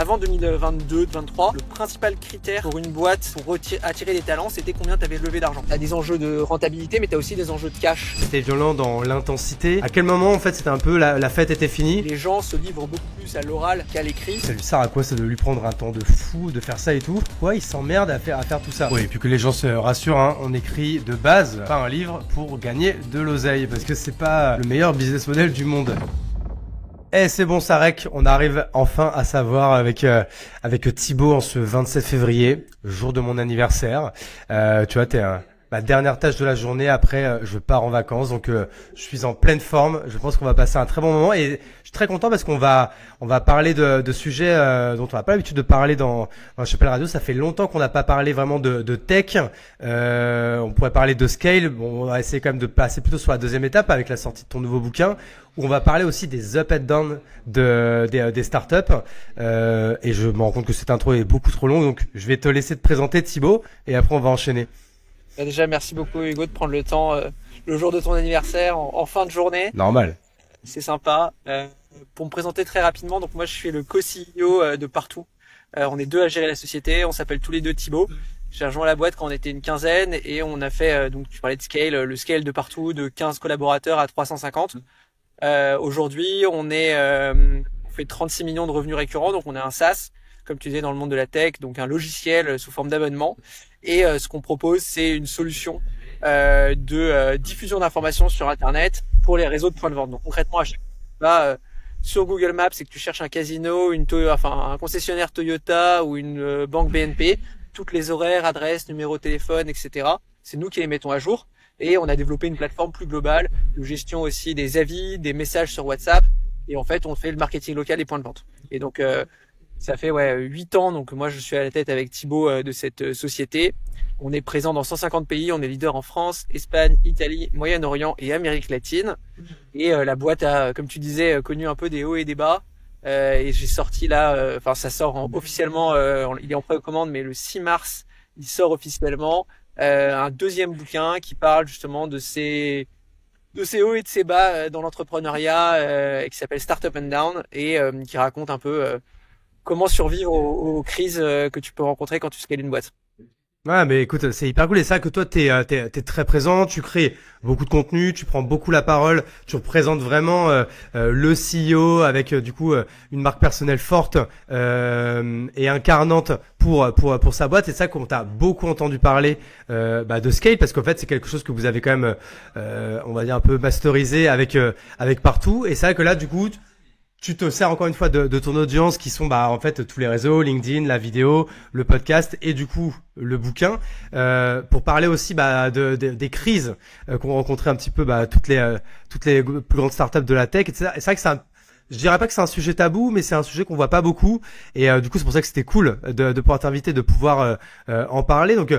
avant 2022-2023, le principal critère pour une boîte pour attirer des talents, c'était combien tu avais levé d'argent. Tu as des enjeux de rentabilité, mais tu as aussi des enjeux de cash. C'était violent dans l'intensité. À quel moment, en fait, c'était un peu la fête était finie? Les gens se livrent beaucoup plus à l'oral qu'à l'écrit. Ça lui sert à quoi, ça, de lui prendre un temps de fou, de faire ça et tout? Pourquoi il s'emmerde à faire tout ça? Oui, et puis que les gens se rassurent, hein, on écrit de base pas un livre pour gagner de l'oseille, parce que c'est pas le meilleur business model du monde. Eh, c'est bon, Sarek, on arrive enfin à savoir avec Thibaut en ce 27 février, jour de mon anniversaire. Tu vois, t'es ma dernière tâche de la journée. Après, je pars en vacances, donc je suis en pleine forme. Je pense qu'on va passer un très bon moment et je suis très content parce qu'on va parler de sujets dont on n'a pas l'habitude de parler dans Chapelle Radio. Ça fait longtemps qu'on n'a pas parlé vraiment de tech. On pourrait parler de scale. Bon, on va essayer quand même de passer plutôt sur la deuxième étape avec la sortie de ton nouveau bouquin, où on va parler aussi des up and down des startups. Et je me rends compte que cette intro est beaucoup trop longue, donc je vais te laisser te présenter, Thibaut, et après on va enchaîner. Déjà, merci beaucoup Hugo de prendre le temps le jour de ton anniversaire en fin de journée. Normal. C'est sympa. Pour me présenter très rapidement, donc moi je suis le co-CEO de Partout. On est deux à gérer la société, on s'appelle tous les deux Thibaut. J'ai rejoint la boîte quand on était une quinzaine et on a fait, donc tu parlais de scale, le scale de Partout de 15 collaborateurs à 350. Aujourd'hui, on fait 36 millions de revenus récurrents, donc on est un SaaS, comme tu disais, dans le monde de la tech, donc un logiciel sous forme d'abonnement. Et ce qu'on propose, c'est une solution de diffusion d'informations sur Internet pour les réseaux de points de vente. Donc concrètement, à chaque fois, sur Google Maps, c'est que tu cherches un casino, un concessionnaire Toyota ou une banque BNP, toutes les horaires, adresses, numéros de téléphone, etc. C'est nous qui les mettons à jour. Et on a développé une plateforme plus globale de gestion aussi des avis, des messages sur WhatsApp. Et en fait, on fait le marketing local des points de vente. Et donc, ça fait 8 ans, donc moi je suis à la tête avec Thibaut de cette société. On est présent dans 150 pays, on est leader en France, Espagne, Italie, Moyen-Orient et Amérique latine. Et la boîte a, comme tu disais, connu un peu des hauts et des bas. Et j'ai sorti là, ça sort officiellement, il est en précommande, mais le 6 mars, il sort officiellement un deuxième bouquin qui parle justement de ces hauts et de ces bas dans l'entrepreneuriat, qui s'appelle Startup and Down et qui raconte un peu comment survivre aux crises que tu peux rencontrer quand tu scales une boîte. Ouais, mais écoute, c'est hyper cool. Et ça que toi, t'es très présent, tu crées beaucoup de contenu, tu prends beaucoup la parole, tu représentes vraiment le CEO avec du coup une marque personnelle forte et incarnante pour sa boîte. C'est ça qu'on t'a beaucoup entendu parler de scale, parce qu'en fait c'est quelque chose que vous avez quand même on va dire un peu masterisé avec Partout. Et c'est vrai que là du coup tu te sers encore une fois de ton audience qui sont en fait tous les réseaux, LinkedIn, la vidéo, le podcast et du coup le bouquin pour parler aussi des crises qu'ont rencontré un petit peu toutes les plus grandes startups de la tech, etc. Et c'est vrai que je dirais pas que c'est un sujet tabou, mais c'est un sujet qu'on voit pas beaucoup et du coup c'est pour ça que c'était cool de pouvoir t'inviter, de pouvoir en parler. Donc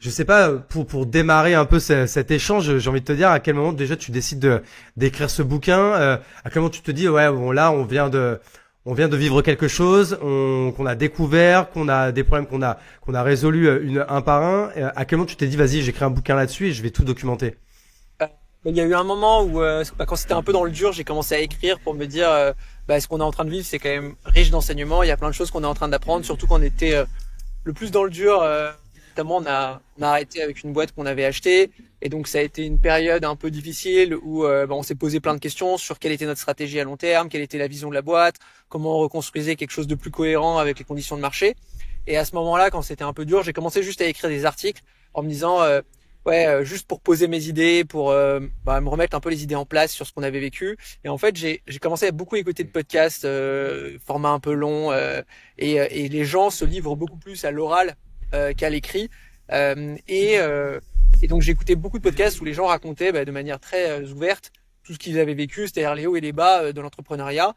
je sais pas, pour démarrer un peu cet échange, j'ai envie de te dire à quel moment déjà tu décides d'écrire ce bouquin, à quel moment tu te dis ouais bon là on vient de vivre quelque chose, qu'on a découvert, qu'on a des problèmes qu'on a résolus un par un, à quel moment tu t'es dit vas-y j'écris un bouquin là-dessus et je vais tout documenter. Il y a eu un moment où quand c'était un peu dans le dur, j'ai commencé à écrire pour me dire ce qu'on est en train de vivre c'est quand même riche d'enseignements, il y a plein de choses qu'on est en train d'apprendre, surtout quand on était le plus dans le dur. Notamment, on a arrêté avec une boîte qu'on avait achetée et donc ça a été une période un peu difficile où on s'est posé plein de questions sur quelle était notre stratégie à long terme, quelle était la vision de la boîte, comment on reconstruisait quelque chose de plus cohérent avec les conditions de marché. Et à ce moment-là, quand c'était un peu dur, j'ai commencé juste à écrire des articles en me disant juste pour poser mes idées, pour me remettre un peu les idées en place sur ce qu'on avait vécu. Et en fait, j'ai commencé à beaucoup écouter de podcasts, format un peu long, et les gens se livrent beaucoup plus à l'oral qu'à l'écrit, et donc j'écoutais beaucoup de podcasts où les gens racontaient de manière très ouverte tout ce qu'ils avaient vécu, c'est-à-dire les hauts et les bas de l'entrepreneuriat,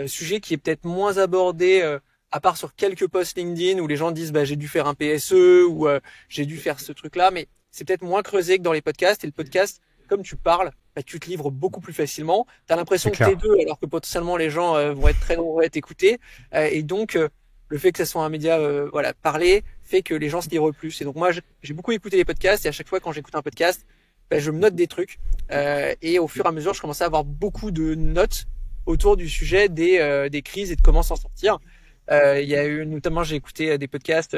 sujet qui est peut-être moins abordé à part sur quelques posts LinkedIn où les gens disent j'ai dû faire un PSE ou j'ai dû faire ce truc-là, mais c'est peut-être moins creusé que dans les podcasts. Et le podcast, comme tu parles, tu te livres beaucoup plus facilement. T'as l'impression que t'es deux, alors que potentiellement les gens vont être très nombreux à t'écouter, et donc le fait que ça soit un média parlé fait que les gens se livrent plus. Et donc moi j'ai beaucoup écouté les podcasts et à chaque fois quand j'écoute un podcast, je me note des trucs et au fur et à mesure je commençais à avoir beaucoup de notes autour du sujet des crises et de comment s'en sortir. Il y a eu notamment, j'ai écouté des podcasts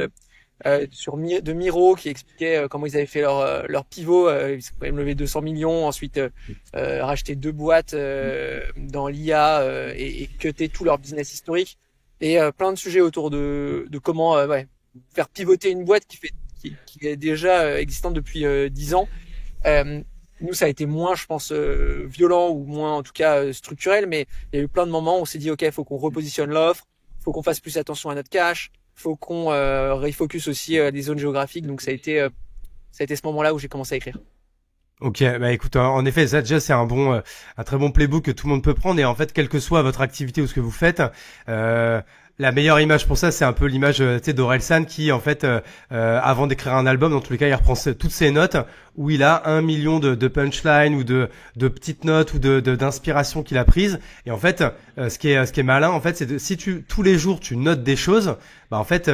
de Miro qui expliquait comment ils avaient fait leur pivot. Ils ont quand même levé 200 millions, ensuite racheté 2 boîtes dans l'IA et cuté tout leur business historique. Et plein de sujets autour de comment faire pivoter une boîte qui est déjà existante depuis 10 ans. Nous, ça a été moins, je pense, violent ou moins, en tout cas, structurel, mais il y a eu plein de moments où on s'est dit, OK, il faut qu'on repositionne l'offre, faut qu'on fasse plus attention à notre cash, faut qu'on refocus aussi des zones géographiques. Donc, ça a été ce moment-là où j'ai commencé à écrire. Ok, bah écoute, en effet, ça déjà c'est un très bon playbook que tout le monde peut prendre. Et en fait, quelle que soit votre activité ou ce que vous faites, la meilleure image pour ça, c'est un peu l'image, tu sais, d'Orelsan qui, en fait, avant d'écrire un album, dans tous les cas, il reprend toutes ses notes où il a 1 million de punchlines ou de petites notes ou d'inspiration qu'il a prises. Et en fait, ce qui est malin, en fait, c'est si tous les jours tu notes des choses, bah en fait,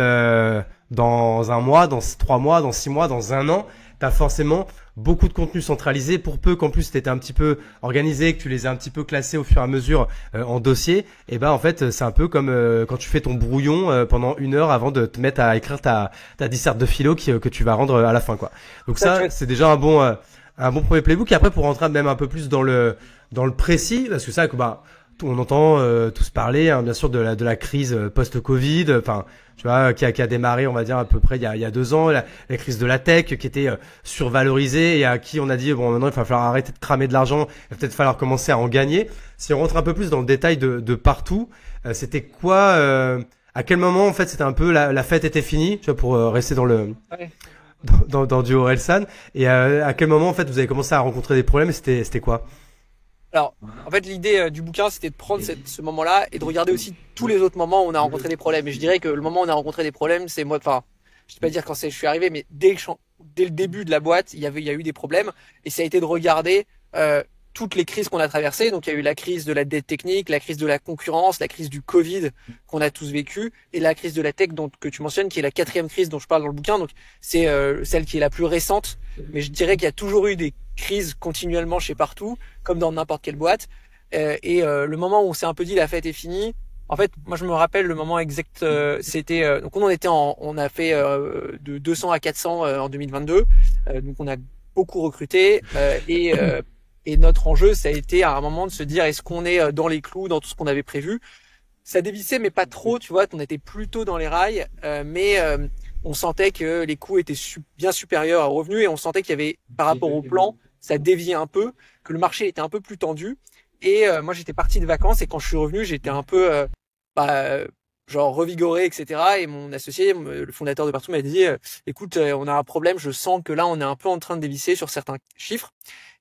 dans un mois, dans 3 mois, dans 6 mois, dans un an, t'as forcément beaucoup de contenu centralisé, pour peu qu'en plus t'étais un petit peu organisé, que tu les as un petit peu classés au fur et à mesure en dossier. Et ben en fait c'est un peu comme quand tu fais ton brouillon pendant 1 heure avant de te mettre à écrire ta disserte de philo que tu vas rendre à la fin, quoi. Donc ça c'est déjà un bon premier playbook. Et après, pour rentrer même un peu plus dans le précis, parce que ça, on entend tous parler, hein, bien sûr, de la crise post-Covid, enfin, tu vois, qui a démarré, on va dire, à peu près il y a 2 ans, la crise de la tech qui était survalorisée et à qui on a dit, bon, maintenant, il va falloir arrêter de cramer de l'argent, il va peut-être falloir commencer à en gagner. Si on rentre un peu plus dans le détail de partout, c'était quoi, à quel moment, en fait, c'était un peu la fête était finie, tu vois, pour rester dans le... Ouais. Dans du Orelsan, et à quel moment en fait vous avez commencé à rencontrer des problèmes, et c'était quoi? Alors, en fait, l'idée du bouquin, c'était de prendre ce moment-là et de regarder aussi tous les autres moments où on a rencontré des problèmes. Et je dirais que le moment où on a rencontré des problèmes, c'est moi, enfin, je ne vais pas dire quand je suis arrivé, mais dès le début de la boîte, il y a eu des problèmes. Et ça a été de regarder toutes les crises qu'on a traversées. Donc, il y a eu la crise de la dette technique, la crise de la concurrence, la crise du Covid qu'on a tous vécu, et la crise de la tech que tu mentionnes, qui est la 4e crise dont je parle dans le bouquin. Donc, c'est celle qui est la plus récente. Mais je dirais qu'il y a toujours eu des crises continuellement chez Partout, comme dans n'importe quelle boîte. Le moment où on s'est un peu dit la fête est finie, en fait, moi je me rappelle le moment exact. C'était donc on a fait de 200 à 400 en 2022. Donc on a beaucoup recruté et notre enjeu, ça a été à un moment de se dire est-ce qu'on est dans les clous, dans tout ce qu'on avait prévu. Ça dévissait, mais pas trop, tu vois. On était plutôt dans les rails, mais on sentait que les coûts étaient bien supérieurs aux revenus et on sentait qu'il y avait, par rapport au plan, ça déviait un peu, que le marché était un peu plus tendu. Et moi, j'étais parti de vacances et quand je suis revenu, j'étais un peu genre revigoré, etc. Et mon associé, le fondateur de Partout, m'a dit écoute, on a un problème, je sens que là, on est un peu en train de dévisser sur certains chiffres.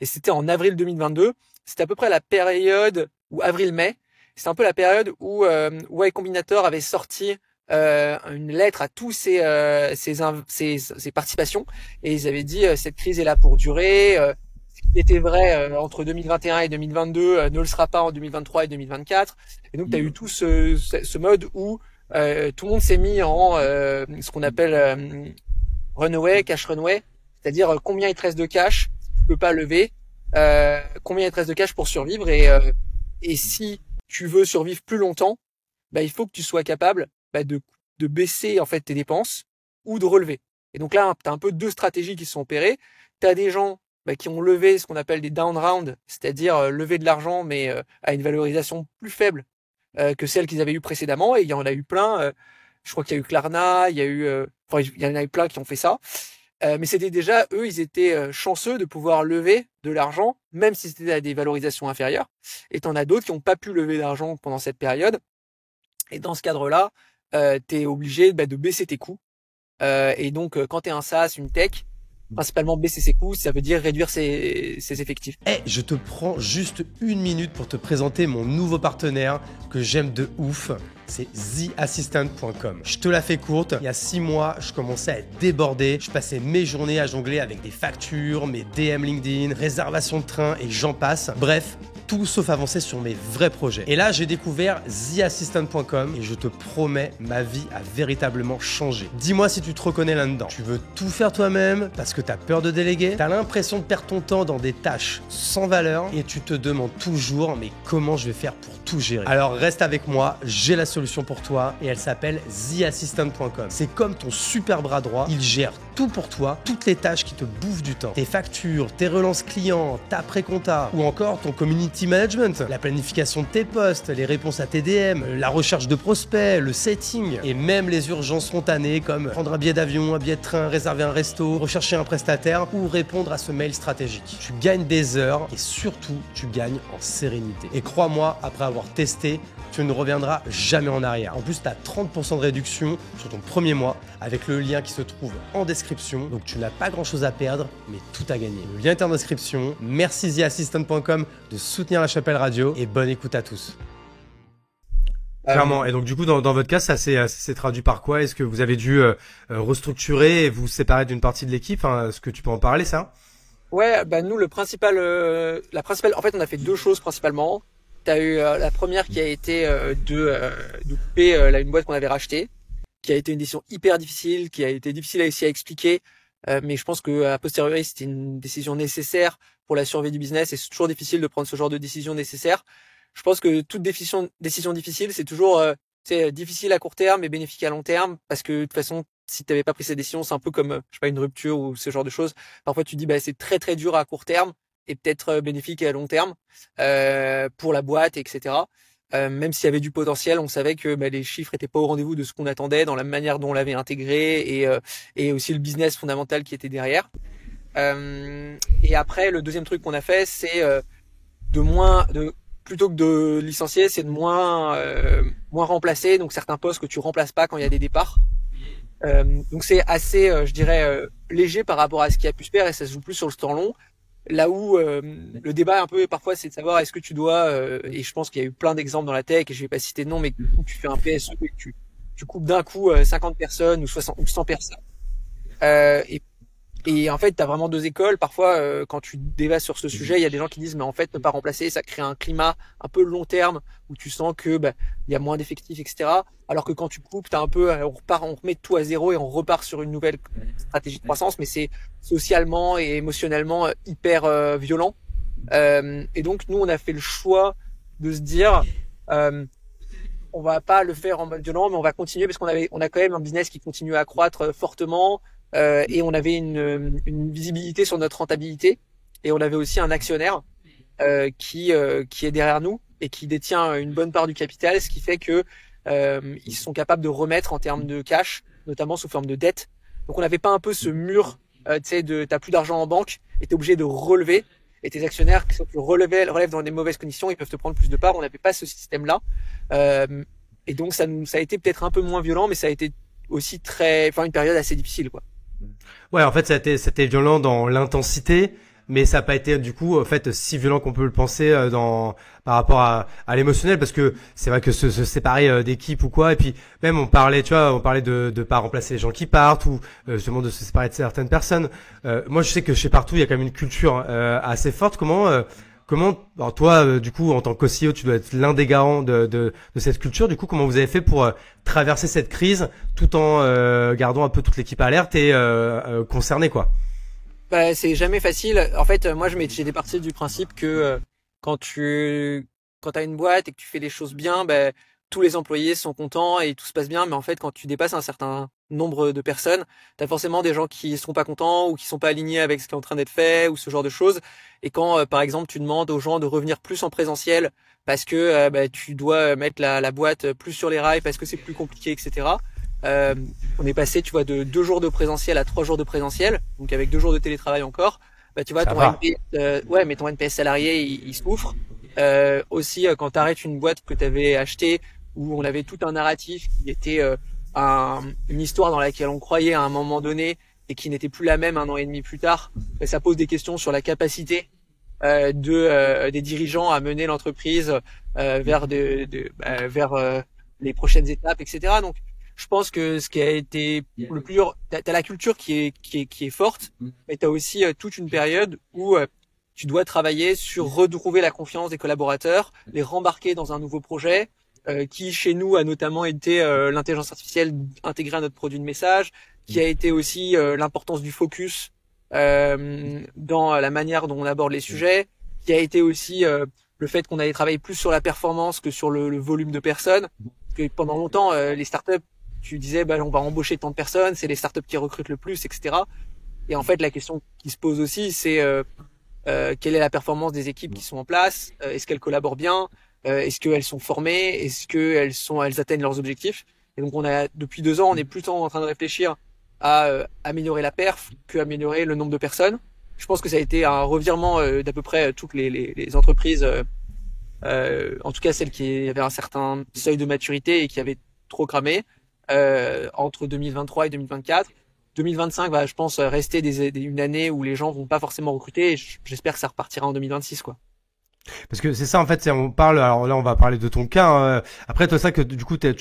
Et c'était en avril 2022. C'était à peu près la période où avril-mai. C'était un peu la période où Y Combinator avait sorti une lettre à tous ses participations et ils avaient dit cette crise est là pour durer. Ce qui était vrai entre 2021 et 2022 ne le sera pas en 2023 et 2024. Et donc tu as eu tout ce mode où tout le monde s'est mis en ce qu'on appelle runway, cash runway, c'est-à-dire combien il te reste de cash, tu peux pas lever, combien il te reste de cash pour survivre et si tu veux survivre plus longtemps, il faut que tu sois capable de baisser en fait tes dépenses ou de relever. Et donc là, tu as un peu 2 stratégies qui sont opérées. Tu as des gens qui ont levé ce qu'on appelle des down rounds, c'est-à-dire lever de l'argent mais à une valorisation plus faible que celle qu'ils avaient eu précédemment. Et il y en a eu plein. Je crois qu'il y a eu Klarna, il y en a eu plein qui ont fait ça. Mais c'était déjà, eux, ils étaient chanceux de pouvoir lever de l'argent, même si c'était à des valorisations inférieures. Et t'en as d'autres qui n'ont pas pu lever d'argent pendant cette période. Et dans ce cadre-là, t'es obligé de baisser tes coûts. Et donc, quand t'es un SaaS, une tech, principalement baisser ses coûts, ça veut dire réduire ses effectifs. Je te prends juste 1 minute pour te présenter mon nouveau partenaire que j'aime de ouf. C'est TheAssistant.com. Je te la fais courte. Il y a 6 mois, je commençais à être débordé. Je passais mes journées à jongler avec des factures, mes DM LinkedIn, réservations de train et j'en passe. Bref, tout sauf avancer sur mes vrais projets. Et là, j'ai découvert theassistant.com et je te promets, ma vie a véritablement changé. Dis-moi si tu te reconnais là-dedans. Tu veux tout faire toi-même parce que t'as peur de déléguer, t'as l'impression de perdre ton temps dans des tâches sans valeur et tu te demandes toujours mais comment je vais faire pour tout gérer. Alors reste avec moi, j'ai la solution pour toi et elle s'appelle theassistant.com. C'est comme ton super bras droit, il gère tout pour toi, toutes les tâches qui te bouffent du temps. Tes factures, tes relances clients, ta pré-compta ou encore ton community management, la planification de tes posts, les réponses à tes DM, la recherche de prospects, le setting et même les urgences spontanées comme prendre un billet d'avion, un billet de train, réserver un resto, rechercher un prestataire ou répondre à ce mail stratégique. Tu gagnes des heures et surtout tu gagnes en sérénité. Et crois-moi, après avoir testé, tu ne reviendras jamais en arrière. En plus, tu as 30% de réduction sur ton premier mois avec le lien qui se trouve en description. Donc, tu n'as pas grand-chose à perdre, mais tout à gagner. Le lien est en description. Merci theassistant.com de soutenir la Chapelle Radio et bonne écoute à tous. Clairement. Et donc, du coup, dans votre cas, ça s'est traduit par quoi? Est-ce que vous avez dû restructurer et vous séparer d'une partie de l'équipe? Est-ce que tu peux en parler, ça? Ouais, bah nous, la principale, en fait, on a fait deux choses principalement. T'as eu la première qui a été de couper une boîte qu'on avait rachetée, qui a été une décision hyper difficile, qui a été difficile aussi à expliquer, mais je pense que a posteriori c'était une décision nécessaire pour la survie du business et c'est toujours difficile de prendre ce genre de décision nécessaire. Je pense que toute décision difficile, c'est toujours difficile à court terme et bénéfique à long terme parce que de toute façon si t'avais pas pris cette décision, c'est un peu comme je sais pas une rupture ou ce genre de choses. Parfois tu dis bah c'est très très dur à court terme et peut-être bénéfique à long terme pour la boîte, etc. Même s'il y avait du potentiel, on savait que les chiffres étaient pas au rendez-vous de ce qu'on attendait dans la manière dont on l'avait intégré et aussi le business fondamental qui était derrière. Et après, le deuxième truc qu'on a fait, c'est plutôt que de licencier, c'est de moins remplacer. Donc certains postes que tu remplaces pas quand il y a des départs. Donc c'est assez, je dirais, léger par rapport à ce qui a pu se faire et ça se joue plus sur le temps long. Là où le débat un peu parfois c'est de savoir est-ce que tu dois et je pense qu'il y a eu plein d'exemples dans la tech et je vais pas citer de nom mais tu fais un PSE et tu coupes d'un coup 50 personnes ou 60 ou 100 personnes et en fait tu as vraiment deux écoles parfois quand tu débats sur ce sujet il y a des gens qui disent mais en fait ne pas remplacer ça crée un climat un peu long terme où tu sens que il y a moins d'effectifs etc alors que quand tu coupes t'as un peu on remet tout à zéro et on repart sur une nouvelle stratégie de croissance mais c'est socialement et émotionnellement hyper violent et donc nous on a fait le choix de se dire on va pas le faire en mode violent mais on va continuer parce on a quand même un business qui continue à croître fortement et on avait une visibilité sur notre rentabilité et on avait aussi un actionnaire qui est derrière nous et qui détient une bonne part du capital, ce qui fait que ils sont capables de remettre en termes de cash, notamment sous forme de dette. Donc on n'avait pas un peu ce mur, tu sais, t'as plus d'argent en banque et t'es obligé de relever. Et tes actionnaires qui sont relèvent dans des mauvaises conditions, ils peuvent te prendre plus de parts. On n'avait pas ce système-là. Et donc ça a été peut-être un peu moins violent, mais ça a été aussi une période assez difficile, quoi. Ouais, en fait, c'était violent dans l'intensité, mais ça n'a pas été du coup en fait si violent qu'on peut le penser par rapport à l'émotionnel, parce que c'est vrai que se séparer d'équipe ou quoi, et puis même on parlait de pas remplacer les gens qui partent ou justement de se séparer de certaines personnes. Moi, je sais que chez Partout, il y a quand même une culture assez forte. Alors toi, du coup, en tant que CEO, tu dois être l'un des garants de cette culture. Du coup, comment vous avez fait pour traverser cette crise tout en gardant un peu toute l'équipe alerte et concernée, quoi? C'est jamais facile. En fait, moi, j'étais parti du principe que quand t'as une boîte et que tu fais les choses bien, tous les employés sont contents et tout se passe bien. Mais en fait, quand tu dépasses un certain nombre de personnes, t'as forcément des gens qui seront pas contents ou qui sont pas alignés avec ce qui est en train d'être fait ou ce genre de choses. Et quand, par exemple, tu demandes aux gens de revenir plus en présentiel parce que tu dois mettre la boîte plus sur les rails parce que c'est plus compliqué, etc. On est passé, tu vois, de 2 jours de présentiel à 3 jours de présentiel, donc avec 2 jours de télétravail encore. Tu vois, mais ton NPS salarié, il souffre. Aussi, quand t'arrêtes une boîte que t'avais achetée, où on avait tout un narratif qui était une histoire dans laquelle on croyait à un moment donné et qui n'était plus la même 1 an et demi plus tard, ça pose des questions sur la capacité des dirigeants à mener l'entreprise vers les prochaines étapes, etc. Donc je pense que ce qui a été le plus dur, t'as la culture qui est forte, mais t'as aussi toute une période où tu dois travailler sur retrouver la confiance des collaborateurs, les rembarquer dans un nouveau projet, qui chez nous a notamment été l'intelligence artificielle intégrée à notre produit de message, qui a été aussi l'importance du focus dans la manière dont on aborde les sujets, qui a été aussi le fait qu'on allait travailler plus sur la performance que sur le volume de personnes. Parce que pendant longtemps, les startups, tu disais, on va embaucher tant de personnes, c'est les startups qui recrutent le plus, etc. Et en fait, la question qui se pose aussi, c'est quelle est la performance des équipes qui sont en place, est-ce qu'elles collaborent bien, est-ce qu'elles sont formées, est-ce qu'elles atteignent leurs objectifs. Et donc, depuis 2 ans, on est plutôt en train de réfléchir à améliorer la perf que améliorer le nombre de personnes. Je pense que ça a été un revirement d'à peu près toutes les entreprises, en tout cas celles qui avaient un certain seuil de maturité et qui avaient trop cramé entre 2023 et 2024. 2025 va, je pense, rester une année où les gens vont pas forcément recruter. Et j'espère que ça repartira en 2026, quoi. Parce que c'est ça en fait, on parle. Alors là, on va parler de ton cas. Hein. Après, toi, ça que du coup, t'as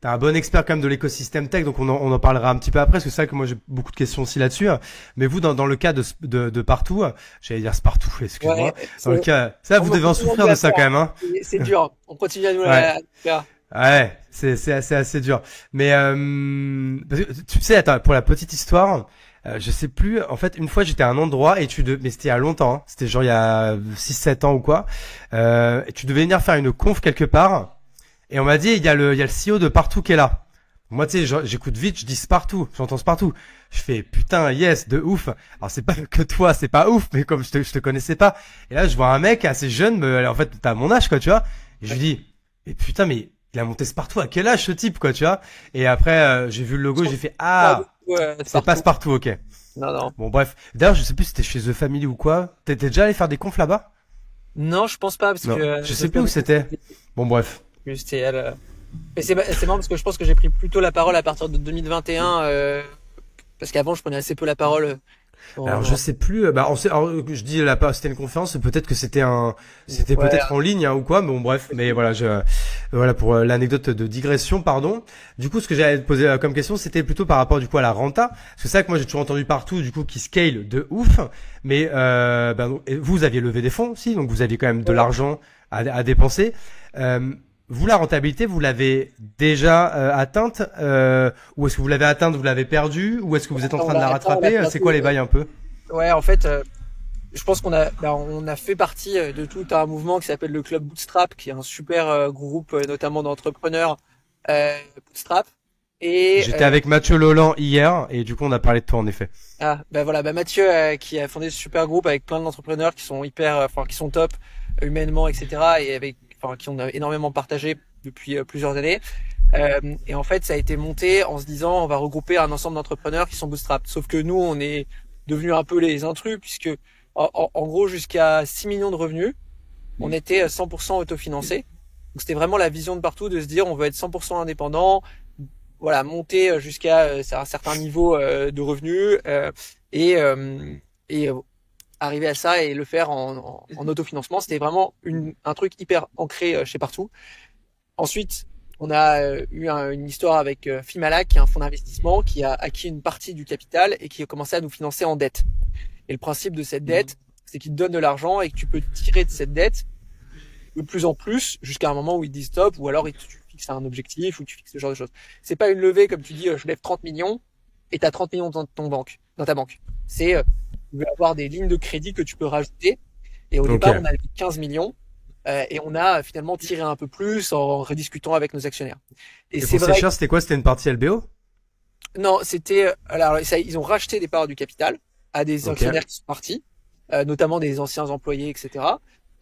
un bon expert quand même de l'écosystème tech, donc on en parlera un petit peu après, parce que c'est vrai que moi j'ai beaucoup de questions aussi là-dessus. Mais vous, dans le cas de Partout, j'allais dire Spartoo, excuse-moi. Ouais, Dans le cas, ça, vous devez en souffrir de ça quand même, hein. C'est dur. On continue à nous la faire. Ouais, c'est assez dur. Mais parce que, tu sais, attends, pour la petite histoire, je sais plus. En fait, une fois, j'étais à un endroit mais c'était il y a longtemps. Hein, c'était genre il y a 6-7 ans ou quoi. Et tu devais venir faire une conf quelque part. Et on m'a dit il y a le CEO de Partout qui est là. Moi, tu sais, j'écoute vite, je dis Partout, j'entends Partout. Je fais putain, yes, de ouf. Alors c'est pas que toi, c'est pas ouf, mais comme je te connaissais pas. Et là, je vois un mec assez jeune, en fait, t'as mon âge, quoi, tu vois. Et je lui dis, mais putain, mais il a monté Spartoo à quel âge ce type, quoi, tu vois. Et après j'ai vu le logo, j'ai fait c'est pas Spartoo, ok. Non. Bon bref, d'ailleurs je sais plus si c'était chez The Family ou quoi. T'es déjà allé faire des confs là-bas? Non, je pense pas parce que je sais plus où c'était. Bon bref. C'était elle. Mais c'est marrant parce que je pense que j'ai pris plutôt la parole à partir de 2021 parce qu'avant je prenais assez peu la parole. Alors je sais plus. Alors, je dis là pas, c'était une conférence. Peut-être que c'était peut-être en ligne hein, ou quoi. Mais bon bref. Mais voilà, voilà pour l'anecdote de digression, pardon. Du coup, ce que j'allais te poser comme question, c'était plutôt par rapport du coup à la renta. Parce que c'est vrai que moi j'ai toujours entendu Partout du coup qui scale de ouf. Mais vous aviez levé des fonds aussi, donc vous aviez quand même de l'argent à dépenser. Vous, la rentabilité, vous l'avez déjà atteinte ou est-ce que vous l'avez atteinte, vous l'avez perdue ou est-ce que vous êtes en train de la rattraper? C'est quoi les bails un peu? Ouais, en fait, je pense qu'on a fait partie de tout un mouvement qui s'appelle le Club Bootstrap, qui est un super groupe notamment d'entrepreneurs Bootstrap. Et j'étais avec Mathieu Lolland hier et du coup on a parlé de toi en effet. Mathieu qui a fondé ce super groupe avec plein d'entrepreneurs qui sont qui sont top humainement, etc. et qui ont énormément partagé depuis plusieurs années. Et en fait, ça a été monté en se disant, on va regrouper un ensemble d'entrepreneurs qui sont bootstrap. Sauf que nous, on est devenus un peu les intrus, puisque en gros, jusqu'à 6 millions de revenus, on était 100% autofinancé. Donc c'était vraiment la vision de Partout de se dire, on veut être 100% indépendant, voilà, monter jusqu'à un certain niveau de revenus et arriver à ça et le faire en autofinancement. C'était vraiment un truc hyper ancré chez Partout. Ensuite, on a eu une histoire avec Fimala, qui est un fonds d'investissement qui a acquis une partie du capital et qui a commencé à nous financer en dette. Et le principe de cette dette, c'est qu'il te donne de l'argent et que tu peux tirer de cette dette de plus en plus jusqu'à un moment où ils disent stop, ou alors tu fixes un objectif ou tu fixes ce genre de choses. C'est pas une levée comme tu dis, je lève 30 millions et t'as 30 millions dans ta banque. C'est tu veux avoir des lignes de crédit que tu peux rajouter. Et au départ, on a levé 15 millions. Et on a finalement tiré un peu plus en rediscutant avec nos actionnaires. Et c'est vrai. C'était quoi? C'était une partie LBO? Non, c'était ils ont racheté des parts du capital à des actionnaires qui sont partis, notamment des anciens employés, etc.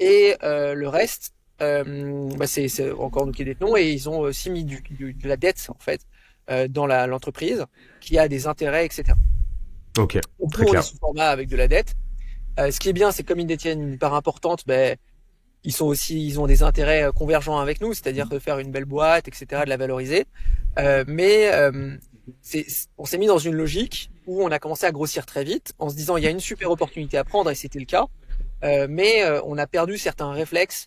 Et le reste, c'est encore nous qui détenons, et ils ont aussi mis de la dette en fait dans l'entreprise qui a des intérêts, etc. Ok. Donc, très clair. On est sous format avec de la dette. Ce qui est bien, c'est comme ils détiennent une part importante, ils ont des intérêts convergents avec nous, c'est-à-dire de faire une belle boîte, etc., de la valoriser. On s'est mis dans une logique où on a commencé à grossir très vite en se disant il y a une super opportunité à prendre, et c'était le cas. Mais on a perdu certains réflexes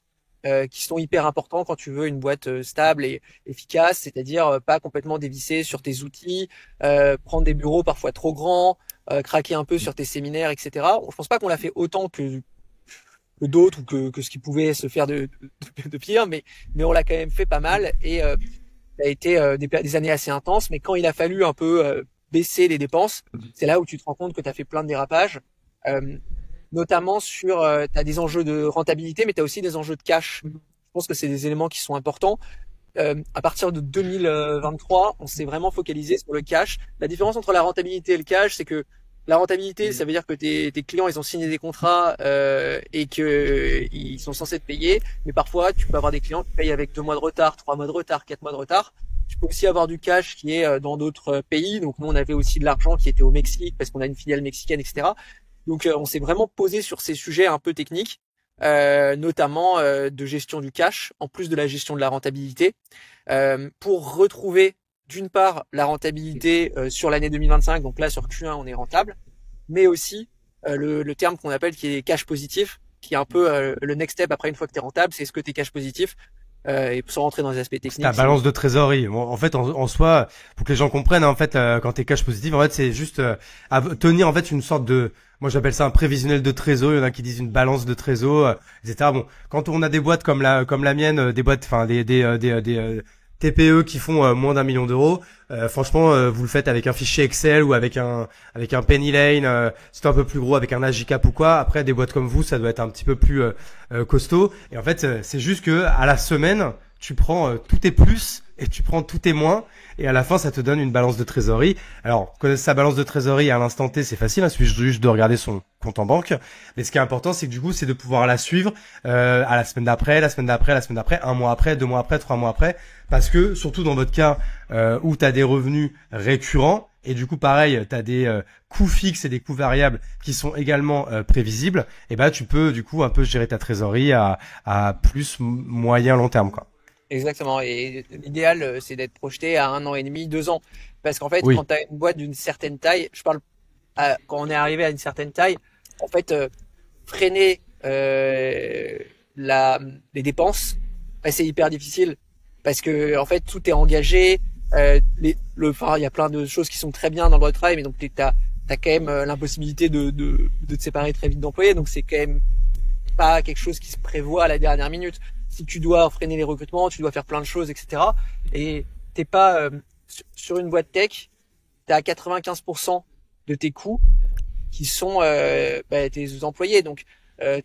qui sont hyper importants quand tu veux une boîte stable et efficace, c'est-à-dire pas complètement dévisser sur tes outils, prendre des bureaux parfois trop grands, craquer un peu sur tes séminaires, etc. Je pense pas qu'on l'a fait autant que d'autres ou que ce qui pouvait se faire de pire, mais on l'a quand même fait pas mal et ça a été des années assez intenses. Mais quand il a fallu un peu baisser les dépenses, c'est là où tu te rends compte que tu as fait plein de dérapages, notamment sur tu as des enjeux de rentabilité, mais tu as aussi des enjeux de cash. Je pense que c'est des éléments qui sont importants. À partir de 2023, on s'est vraiment focalisé sur le cash. La différence entre la rentabilité et le cash, c'est que la rentabilité, ça veut dire que tes clients, ils ont signé des contrats et que ils sont censés te payer. Mais parfois, tu peux avoir des clients qui payent avec 2 mois de retard, 3 mois de retard, 4 mois de retard. Tu peux aussi avoir du cash qui est dans d'autres pays. Donc nous, on avait aussi de l'argent qui était au Mexique parce qu'on a une filiale mexicaine, etc. Donc on s'est vraiment posé sur ces sujets un peu techniques, notamment de gestion du cash, en plus de la gestion de la rentabilité, pour retrouver d'une part la rentabilité sur l'année 2025, donc là sur Q1 on est rentable, mais aussi le terme qu'on appelle qui est cash positif, qui est un peu le next step après une fois que tu es rentable, c'est est-ce que tu es cash positif, et sans rentrer dans les aspects techniques. Ta balance de trésorerie. Bon, en fait, en soi, pour que les gens comprennent, en fait, quand t'es cash positif, en fait, c'est juste tenir en fait une sorte de, moi j'appelle ça un prévisionnel de trésor. Il y en a qui disent une balance de trésor, etc. Bon, quand on a des boîtes comme la mienne, des boîtes, enfin des TPE qui font moins d'1 million d'euros, franchement, vous le faites avec un fichier Excel ou avec un Penny Lane, c'est un peu plus gros avec un Agicap ou quoi. Après, des boîtes comme vous, ça doit être un petit peu plus costaud. Et en fait, c'est juste que à la semaine, tu prends tous tes plus et tu prends tous tes moins, et à la fin, ça te donne une balance de trésorerie. Alors, connaître sa balance de trésorerie à l'instant T, c'est facile, hein, il suffit juste de regarder son compte en banque. Mais ce qui est important, c'est que du coup, c'est de pouvoir la suivre à la semaine d'après, la semaine d'après, la semaine d'après, 1 mois après, 2 mois après, 3 mois après. Parce que, surtout dans votre cas où tu as des revenus récurrents, et du coup, pareil, tu as des coûts fixes et des coûts variables qui sont également prévisibles, et ben tu peux du coup un peu gérer ta trésorerie à plus moyen long terme, quoi. Exactement. Et l'idéal, c'est d'être projeté à 1 an et demi, 2 ans. Parce qu'en fait, Oui. quand tu as une boîte d'une certaine taille, quand on est arrivé à une certaine taille, en fait, freiner les dépenses, bah, c'est hyper difficile. Parce que en fait, tout est engagé. Il y a plein de choses qui sont très bien dans le travail, mais donc t'as quand même l'impossibilité de te séparer très vite d'employés. Donc c'est quand même pas quelque chose qui se prévoit à la dernière minute. Si tu dois freiner les recrutements, tu dois faire plein de choses, etc. Et t'es pas sur une boîte tech, t'as 95% de tes coûts qui sont tes employés. Donc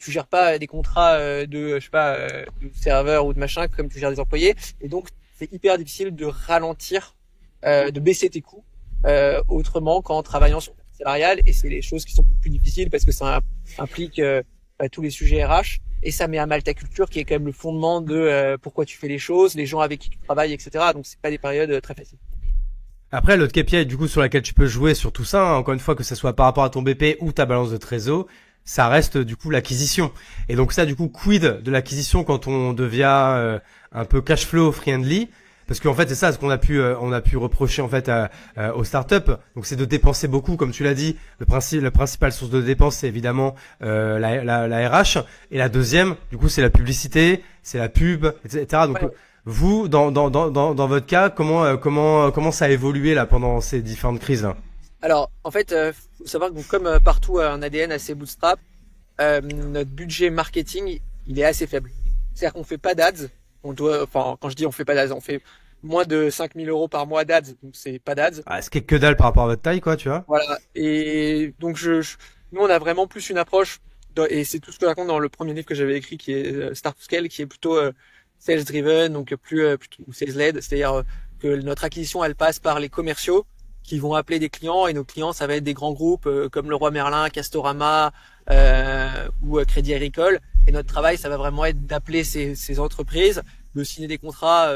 tu gères pas des contrats de de serveur ou de machin comme tu gères des employés. Et donc c'est hyper difficile de ralentir, de baisser tes coûts autrement qu'en travaillant sur le salarial. Et c'est les choses qui sont plus difficiles parce que ça implique tous les sujets RH. Et ça met à mal ta culture qui est quand même le fondement de pourquoi tu fais les choses, les gens avec qui tu travailles, etc. Donc c'est pas des périodes très faciles. Après, l'autre KPI du coup sur laquelle tu peux jouer sur tout ça, hein, encore une fois que ce soit par rapport à ton BP ou ta balance de trésor, ça reste du coup l'acquisition. Et donc ça, du coup, quid de l'acquisition quand on devient un peu cash flow friendly? Parce qu'en fait, c'est ça ce qu'on a pu reprocher en fait aux startups. Donc c'est de dépenser beaucoup, comme tu l'as dit. La principale source de dépenses, c'est évidemment la RH, et la deuxième, du coup, c'est la publicité, c'est la pub, etc. Donc Ouais. vous, dans votre cas, comment ça a évolué là pendant ces différentes crises? Alors en fait, faut savoir que donc, comme partout un ADN assez bootstrap, notre budget marketing il est assez faible. C'est-à-dire qu'on fait pas d'ads. Quand je dis on fait pas d'ads, on fait moins de 5 000 € par mois d'ads, donc c'est pas d'ads. Ah, ce qui est que dalle par rapport à votre taille, quoi, tu vois. Voilà. Et donc nous on a vraiment plus une approche, et c'est tout ce que je raconte dans le premier livre que j'avais écrit qui est Start to Scale, qui est plutôt sales driven, donc plutôt sales led, c'est-à-dire que notre acquisition elle passe par les commerciaux qui vont appeler des clients, et nos clients ça va être des grands groupes comme Leroy Merlin, Castorama ou Crédit Agricole. Et notre travail, ça va vraiment être d'appeler ces entreprises, de signer des contrats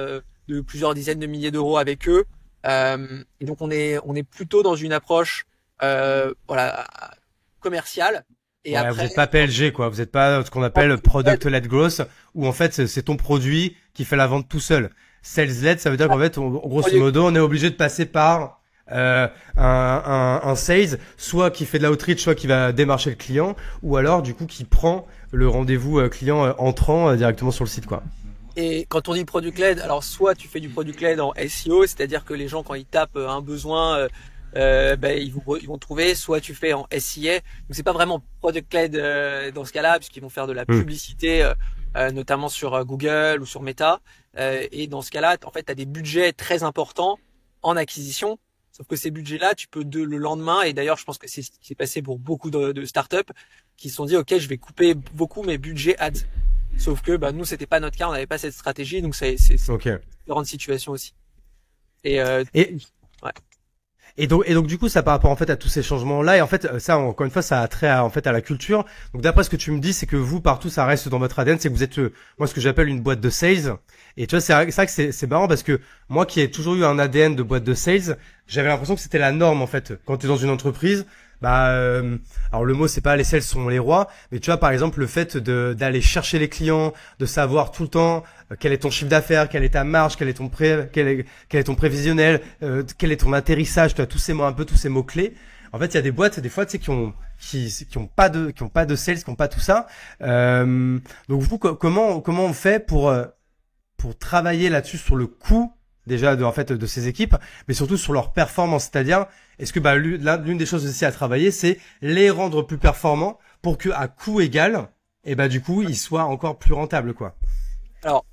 de plusieurs dizaines de milliers d'euros avec eux. Et donc on est plutôt dans une approche commerciale. Et Ouais, après, vous n'êtes pas PLG, quoi. Vous n'êtes pas ce qu'on appelle product-led growth, où en fait c'est ton produit qui fait la vente tout seul. Sales-led, ça veut dire qu'en fait, grosso modo, on est obligé de passer par un sales, soit qui fait de l'outreach, soit qui va démarcher le client, ou alors du coup qui prend le rendez-vous client entrant directement sur le site, quoi. et quand on dit product led, alors soit tu fais du product led en SEO, c'est-à-dire que les gens quand ils tapent un besoin ils vont trouver, soit tu fais en SIA, donc c'est pas vraiment product led dans ce cas-là, puisqu'ils vont faire de la publicité, notamment sur Google ou sur Meta, et dans ce cas-là, en fait, tu as des budgets très importants en acquisition. Sauf que ces budgets-là, tu peux le lendemain, et d'ailleurs, je pense que c'est ce qui s'est passé pour beaucoup de startups qui se sont dit, OK, je vais couper beaucoup mes budgets ads. Sauf que, nous, c'était pas notre cas, on n'avait pas cette stratégie, donc c'est Okay. une différente situation aussi. Et, Et, ouais. Et donc du coup ça par rapport en fait à tous ces changements là et en fait ça encore une fois ça a trait en fait à la culture. Donc d'après ce que tu me dis c'est que vous partout ça reste dans votre ADN, c'est que vous êtes moi ce que j'appelle une boîte de sales. Et tu vois c'est vrai que c'est marrant parce que moi qui ai toujours eu un ADN de boîte de sales, j'avais l'impression que c'était la norme en fait quand tu es dans une entreprise. Alors le mot c'est pas les sales sont les rois, mais tu vois par exemple le fait d'aller chercher les clients, de savoir tout le temps quel est ton chiffre d'affaires, quelle est ta marge, quel est ton prévisionnel, quel est ton atterrissage, tu as tous ces mots un peu tous ces mots clés. En fait, il y a des boîtes des fois tu sais qui ont pas de sales, qui ont pas tout ça. Donc vous comment on fait pour travailler là-dessus sur le coût déjà de ces équipes, mais surtout sur leur performance, c'est-à-dire est-ce que l'une des choses aussi à travailler, c'est les rendre plus performants pour que à coût égal, et du coup, ils soient encore plus rentables quoi. Alors,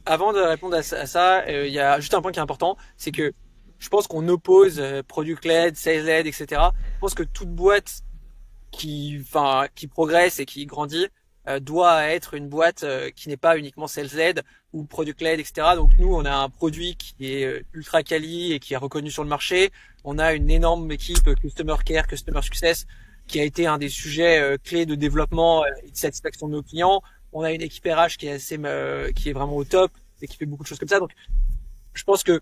avant de répondre à ça, il y a juste un point qui est important, c'est que je pense qu'on oppose product led, sales led, etc. Je pense que toute boîte qui progresse et qui grandit doit être une boîte qui n'est pas uniquement sales led ou product led, etc. Donc nous, on a un produit qui est ultra quali et qui est reconnu sur le marché. On a une énorme équipe customer care, customer success, qui a été un des sujets clés de développement et de satisfaction de nos clients. On a une équipe RH qui est qui est vraiment au top et qui fait beaucoup de choses comme ça. Donc, je pense que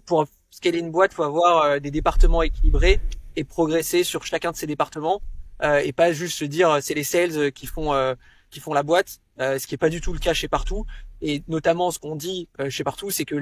pour scaler une boîte, faut avoir des départements équilibrés et progresser sur chacun de ces départements et pas juste se dire c'est les sales qui font la boîte, ce qui est pas du tout le cas chez Partout. Et notamment, ce qu'on dit chez Partout, c'est que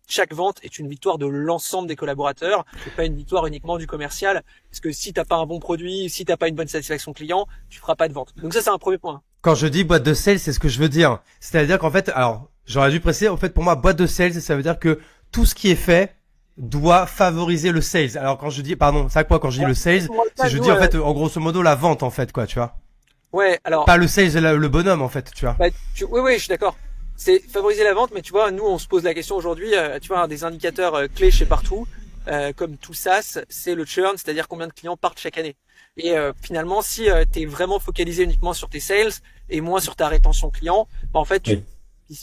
chaque vente est une victoire de l'ensemble des collaborateurs, et pas une victoire uniquement du commercial. Parce que si t'as pas un bon produit, si t'as pas une bonne satisfaction client, tu feras pas de vente. Donc ça, c'est un premier point. Quand je dis boîte de sales, c'est ce que je veux dire. C'est-à-dire qu'en fait, alors j'aurais dû préciser, en fait pour moi, boîte de sales, ça veut dire que tout ce qui est fait doit favoriser le sales. Alors quand je dis, pardon, c'est quoi quand je dis le sales, c'est je dis en fait en grosso modo la vente en fait quoi, tu vois. Ouais, alors. Pas le sales, le bonhomme en fait, tu vois. Oui, je suis d'accord. C'est favoriser la vente, mais tu vois, nous on se pose la question aujourd'hui, tu vois, un des indicateurs clés chez Partout, comme tout SaaS, c'est le churn, c'est-à-dire combien de clients partent chaque année. Et finalement, si tu es vraiment focalisé uniquement sur tes sales et moins sur ta rétention client, en fait,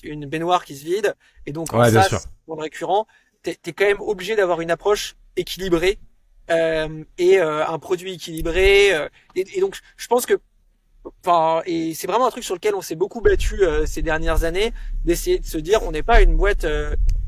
une baignoire qui se vide, et donc en SaaS, dans le récurrent, t'es quand même obligé d'avoir une approche équilibrée et un produit équilibré. Et donc, je pense que et c'est vraiment un truc sur lequel on s'est beaucoup battu ces dernières années, d'essayer de se dire on n'est pas une boîte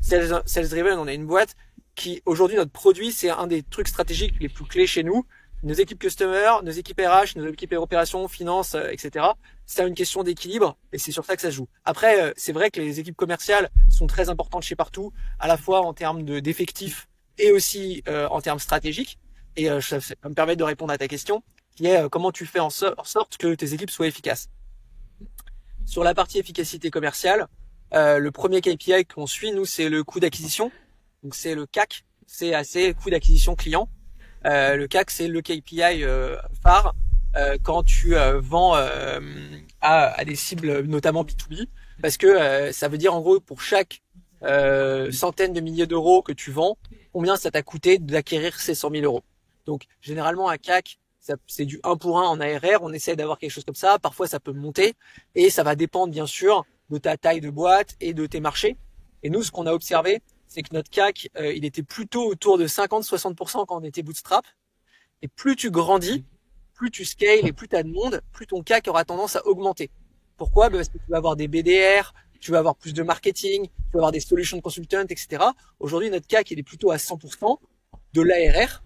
sales driven, on est une boîte qui aujourd'hui notre produit c'est un des trucs stratégiques les plus clés chez nous. Nos équipes customer, nos équipes RH, nos équipes opérations, finance, etc. C'est une question d'équilibre et c'est sur ça que ça se joue. Après, c'est vrai que les équipes commerciales sont très importantes chez Partout, à la fois en termes d'effectifs et aussi en termes stratégiques. Et ça va me permettre de répondre à ta question, qui est comment tu fais en sorte que tes équipes soient efficaces. Sur la partie efficacité commerciale, le premier KPI qu'on suit, nous, c'est le coût d'acquisition. Donc c'est le CAC, c'est assez coût d'acquisition client. Le CAC, c'est le KPI phare quand tu vends à des cibles notamment B2B, parce que ça veut dire en gros pour chaque centaine de milliers d'euros que tu vends, combien ça t'a coûté d'acquérir ces 100 000 euros. Donc généralement un CAC, c'est du 1 pour 1 en ARR, on essaie d'avoir quelque chose comme ça, parfois ça peut monter, et ça va dépendre bien sûr de ta taille de boîte et de tes marchés. Et nous, ce qu'on a observé, c'est que notre CAC, il était plutôt autour de 50-60% quand on était bootstrap. Et plus tu grandis, plus tu scales et plus tu as de monde, plus ton CAC aura tendance à augmenter. Pourquoi ? Parce que tu vas avoir des BDR, tu vas avoir plus de marketing, tu vas avoir des solution consultants, etc. Aujourd'hui, notre CAC, il est plutôt à 100% de l'ARR.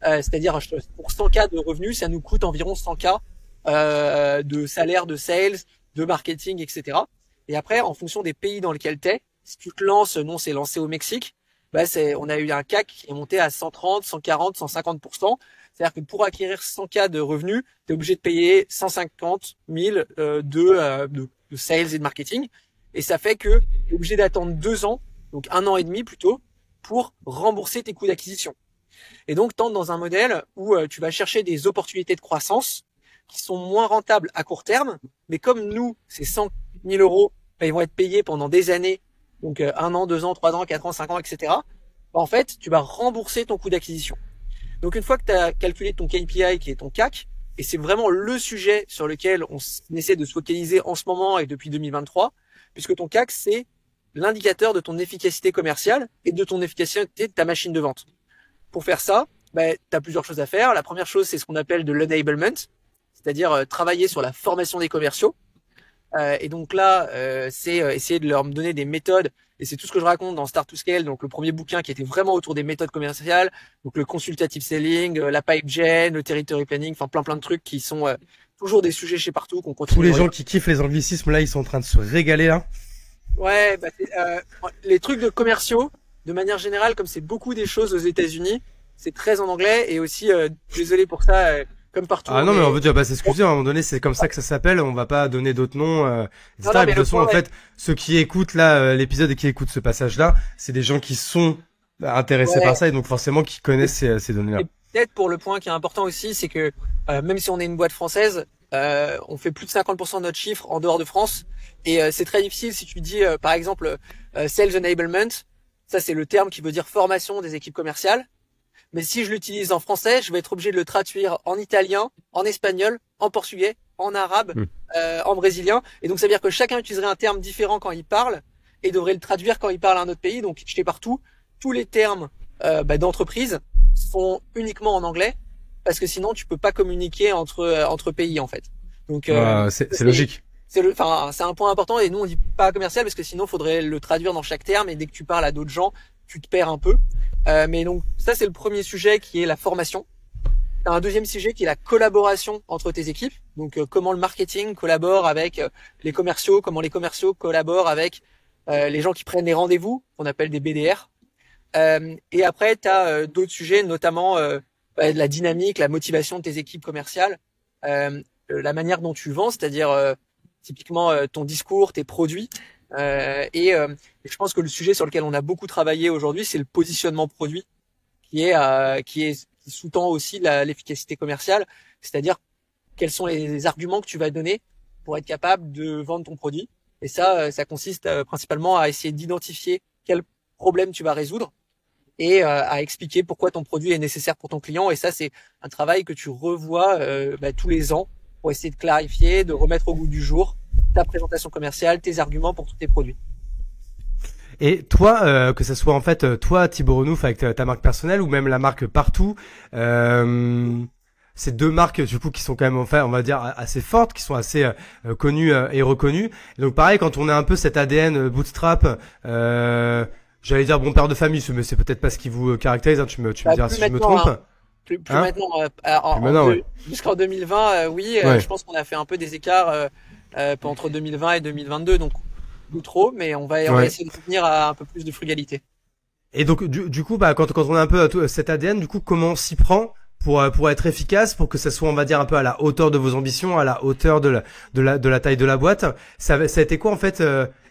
C'est-à-dire pour 100K de revenus, ça nous coûte environ 100K de salaire, de sales, de marketing, etc. Et après, en fonction des pays dans lesquels t'es, si tu te lances, nous on s'est lancé au Mexique, on a eu un CAC qui est monté à 130, 140, 150%. C'est-à-dire que pour acquérir 100K de revenus, tu es obligé de payer 150 000 de sales et de marketing. Et ça fait que tu es obligé d'attendre 2 ans, donc 1 an et demi plutôt, pour rembourser tes coûts d'acquisition. Et donc, t'entres dans un modèle où tu vas chercher des opportunités de croissance qui sont moins rentables à court terme, mais comme nous, c'est 100 000 euros, ils vont être payés pendant des années, donc 1 an, 2 ans, 3 ans, 4 ans, 5 ans, etc. En fait, tu vas rembourser ton coût d'acquisition. Donc, une fois que tu as calculé ton KPI, qui est ton CAC, et c'est vraiment le sujet sur lequel on essaie de se focaliser en ce moment et depuis 2023, puisque ton CAC, c'est l'indicateur de ton efficacité commerciale et de ton efficacité de ta machine de vente. Pour faire ça, tu as plusieurs choses à faire. La première chose, c'est ce qu'on appelle de l'enablement, c'est-à-dire travailler sur la formation des commerciaux. Et donc là, c'est essayer de leur donner des méthodes, et c'est tout ce que je raconte dans Start to Scale, donc le premier bouquin qui était vraiment autour des méthodes commerciales, donc le consultative selling, la pipe gen, le territory planning, enfin plein de trucs qui sont toujours des sujets chez Partout qu'on continue. Tous les gens qui kiffent les anglicismes là, ils sont en train de se régaler là. Ouais, les trucs de commerciaux, de manière générale, comme c'est beaucoup des choses aux États-Unis, c'est très en anglais, et aussi désolé pour ça. Comme partout. Ah non, mais on veut déjà s'excuser, à un moment donné, c'est comme ça que ça s'appelle, on va pas donner d'autres noms, etc. Non, Et puis, de toute façon, en fait, ceux qui écoutent là, l'épisode et qui écoutent ce passage-là, c'est des gens qui sont intéressés par ça et donc forcément qui connaissent ces données-là. Et peut-être pour le point qui est important aussi, c'est que même si on est une boîte française, on fait plus de 50% de notre chiffre en dehors de France, et c'est très difficile si tu dis, par exemple, Sales Enablement, ça c'est le terme qui veut dire formation des équipes commerciales. Mais si je l'utilise en français, je vais être obligé de le traduire en italien, en espagnol, en portugais, en arabe, en brésilien. Et donc, ça veut dire que chacun utiliserait un terme différent quand il parle et devrait le traduire quand il parle à un autre pays. Donc, chez Partout, tous les termes d'entreprise sont uniquement en anglais parce que sinon, tu peux pas communiquer entre pays, en fait. Donc, c'est logique. C'est un point important, et nous, on dit pas commercial parce que sinon, faudrait le traduire dans chaque terme, et dès que tu parles à d'autres gens, tu te perds un peu. Mais donc ça, c'est le premier sujet qui est la formation. T'as un deuxième sujet qui est la collaboration entre tes équipes. Donc comment le marketing collabore avec les commerciaux, comment les commerciaux collaborent avec les gens qui prennent les rendez-vous, qu'on appelle des BDR. Et après, t'as d'autres sujets, notamment la dynamique, la motivation de tes équipes commerciales, la manière dont tu vends, c'est-à-dire typiquement ton discours, tes produits. Et je pense que le sujet sur lequel on a beaucoup travaillé aujourd'hui, c'est le positionnement produit, qui sous-tend aussi l'efficacité commerciale, c'est-à-dire quels sont les arguments que tu vas donner pour être capable de vendre ton produit. Et ça consiste principalement à essayer d'identifier quel problème tu vas résoudre et à expliquer pourquoi ton produit est nécessaire pour ton client. Et ça, c'est un travail que tu revois tous les ans pour essayer de clarifier, de remettre au goût du jour ta présentation commerciale, tes arguments pour tous tes produits. Et toi, que ce soit en fait toi, Thibaut Renouf, avec ta marque personnelle ou même la marque Partout, ces deux marques du coup qui sont quand même, enfin, on va dire assez fortes, qui sont assez connues et reconnues. Et donc pareil, quand on a un peu cet ADN bootstrap, j'allais dire bon père de famille, mais c'est peut-être pas ce qui vous caractérise. Hein, tu me diras si je me trompe. Hein. Plus maintenant, jusqu'en 2020, oui, ouais. Je pense qu'on a fait un peu des écarts entre 2020 et 2022, donc plus trop, mais on va essayer de revenir à un peu plus de frugalité. Et donc du coup, quand on a un peu cet ADN, du coup, comment on s'y prend pour être efficace, pour que ça soit, on va dire, un peu à la hauteur de vos ambitions, à la hauteur de la taille de la boîte. Ça a été quoi en fait?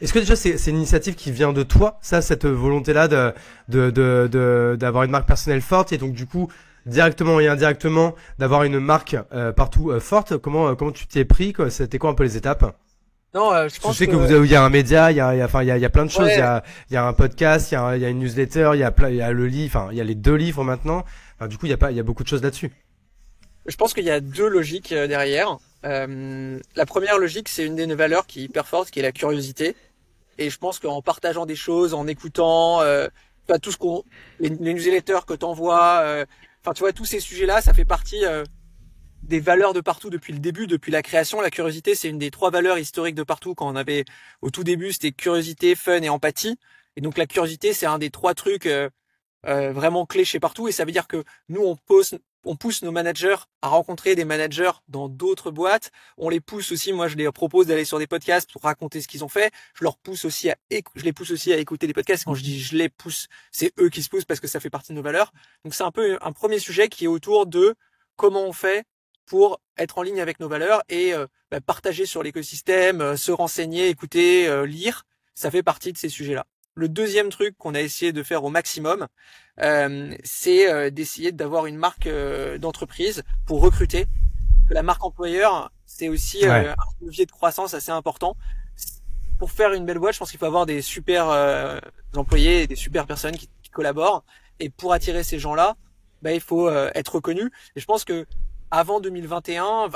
Est-ce que déjà c'est une initiative qui vient de toi, ça, cette volonté-là d'avoir une marque personnelle forte, et donc du coup directement et indirectement d'avoir une marque Partout forte? Comment tu t'y es pris, quoi? C'était quoi un peu les étapes? Non, je pense sais que il y a un média, il y a plein de choses, il y a un podcast, il y a une newsletter, il y a le livre, enfin il y a les 2 livres maintenant. Enfin, du coup, il y a beaucoup de choses là-dessus. Je pense qu'il y a 2 logiques derrière. La première logique, c'est une des valeurs qui est hyper forte, qui est la curiosité. Et je pense qu'en partageant des choses, en écoutant, tout ce les newsletters que t'envoies, tu vois, tous ces sujets-là, ça fait partie des valeurs de Partout depuis le début, depuis la création. La curiosité, c'est une des 3 valeurs historiques de Partout. Quand on avait, au tout début, c'était curiosité, fun et empathie. Et donc la curiosité, c'est un des 3 trucs vraiment clés chez Partout. Et ça veut dire que nous, on pousse nos managers à rencontrer des managers dans d'autres boîtes. On les pousse aussi. Moi, je les propose d'aller sur des podcasts pour raconter ce qu'ils ont fait. Je les pousse aussi à écouter des podcasts. Quand je dis je les pousse, c'est eux qui se poussent parce que ça fait partie de nos valeurs. Donc c'est un peu un premier sujet qui est autour de comment on fait pour être en ligne avec nos valeurs et partager sur l'écosystème, se renseigner, écouter, lire. Ça fait partie de ces sujets-là. le deuxième truc qu'on a essayé de faire au maximum, c'est d'essayer d'avoir une marque d'entreprise pour recruter. Que la marque employeur, c'est aussi un levier de croissance assez important. Pour faire une belle boîte, je pense qu'il faut avoir des super employés et des super personnes qui collaborent. Et pour attirer ces gens-là, il faut être reconnu. Et je pense que avant 2021,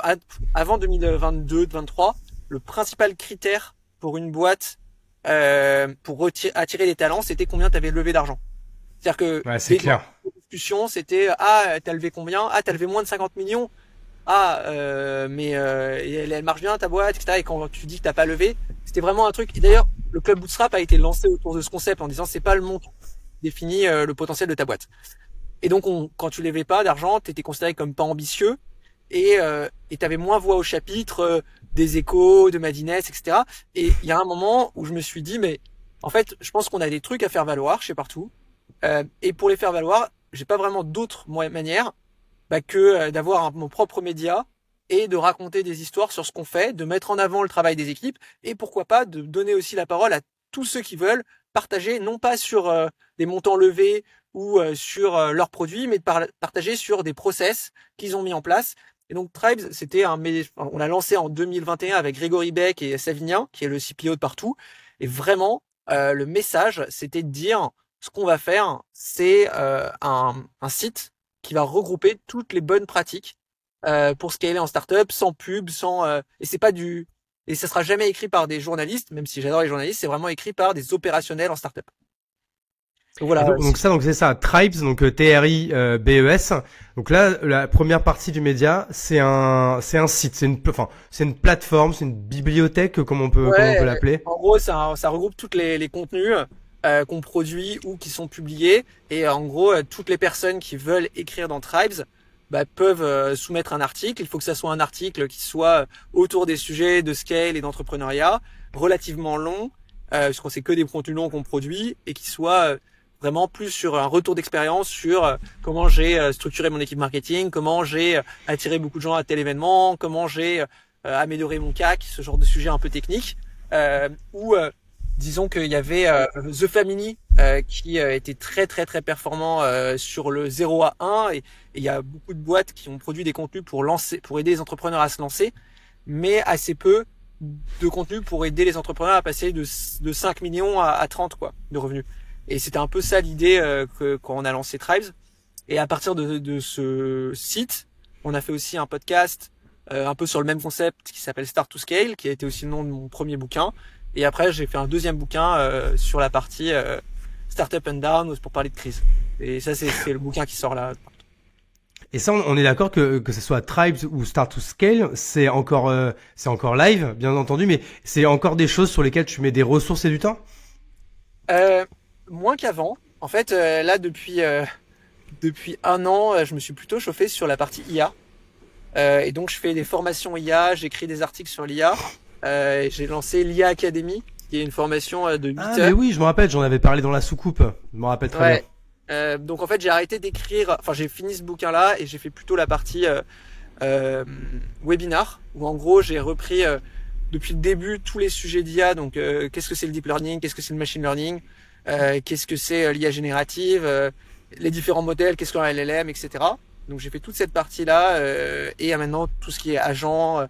avant 2022, 2023, le principal critère pour une boîte pour attirer des talents, c'était combien tu avais levé d'argent. C'est-à-dire que c'est clair. Les discussions, c'était t'as levé combien? T'as levé moins de 50 millions. Mais elle marche bien ta boîte, etc. Et quand tu dis que t'as pas levé, c'était vraiment un truc. Et d'ailleurs, le club Bootstrap a été lancé autour de ce concept en disant c'est pas le montant qui définit le potentiel de ta boîte. Et donc quand tu levais pas d'argent, t'étais considéré comme pas ambitieux et t'avais moins voix au chapitre des Échos, de Madines, etc. Et il y a un moment où je me suis dit mais en fait, je pense qu'on a des trucs à faire valoir chez Partout. Et pour les faire valoir, j'ai pas vraiment d'autres manières que d'avoir mon propre média et de raconter des histoires sur ce qu'on fait, de mettre en avant le travail des équipes et pourquoi pas de donner aussi la parole à tous ceux qui veulent partager, non pas sur des montants levés ou sur leurs produits, mais de partager sur des process qu'ils ont mis en place. Et donc Tribes, on l'a lancé en 2021 avec Grégory Beck et Savinien, qui est le CPO de Partout. Et vraiment, le message, c'était de dire ce qu'on va faire, c'est un site qui va regrouper toutes les bonnes pratiques pour scaler en startup, sans pub, et c'est pas et ça sera jamais écrit par des journalistes, même si j'adore les journalistes, c'est vraiment écrit par des opérationnels en startup. Donc voilà. Donc c'est ça, Tribes, donc TRIBES. Donc là, la première partie du média, c'est un site, c'est une plateforme, c'est une bibliothèque, comme on peut l'appeler. En gros, ça regroupe toutes les contenus qu'on produit ou qui sont publiés, et en gros toutes les personnes qui veulent écrire dans Tribes peuvent soumettre un article. Il faut que ça soit un article qui soit autour des sujets de scale et d'entrepreneuriat, relativement long, parce qu'on sait que des contenus longs qu'on produit, et qui soit vraiment plus sur un retour d'expérience sur comment j'ai structuré mon équipe marketing, comment j'ai attiré beaucoup de gens à tel événement, comment j'ai amélioré mon CAC, ce genre de sujet un peu technique, disons qu'il y avait The Family qui était très très très performant sur le 0 à 1, et il y a beaucoup de boîtes qui ont produit des contenus pour aider les entrepreneurs à se lancer, mais assez peu de contenus pour aider les entrepreneurs à passer de 5 millions à 30 de revenus. Et c'était un peu ça l'idée quand on a lancé Tribes. Et à partir de ce site, on a fait aussi un podcast un peu sur le même concept qui s'appelle Start to Scale, qui a été aussi le nom de mon premier bouquin. Et après, j'ai fait un deuxième bouquin sur la partie Startup and Down pour parler de crise. Et ça, c'est le bouquin qui sort là. Et ça, on est d'accord que ce soit Tribes ou Start to Scale, c'est encore live, bien entendu, mais c'est encore des choses sur lesquelles tu mets des ressources et du temps? Moins qu'avant. En fait, là, depuis un an, je me suis plutôt chauffé sur la partie IA. Et donc, je fais des formations IA, j'écris des articles sur l'IA. J'ai lancé l'IA Academy, qui est une formation de 8 heures. Mais oui, je me rappelle, j'en avais parlé dans la soucoupe. Je me rappelle très bien. Donc en fait, j'ai arrêté d'écrire. Enfin, j'ai fini ce bouquin-là et j'ai fait plutôt la partie webinar, où en gros, j'ai repris depuis le début tous les sujets d'IA. Donc, qu'est-ce que c'est le deep learning, qu'est-ce que c'est le machine learning, qu'est-ce que c'est l'IA générative, les différents modèles, qu'est-ce qu'un LLM, etc. Donc, j'ai fait toute cette partie-là et maintenant tout ce qui est agent,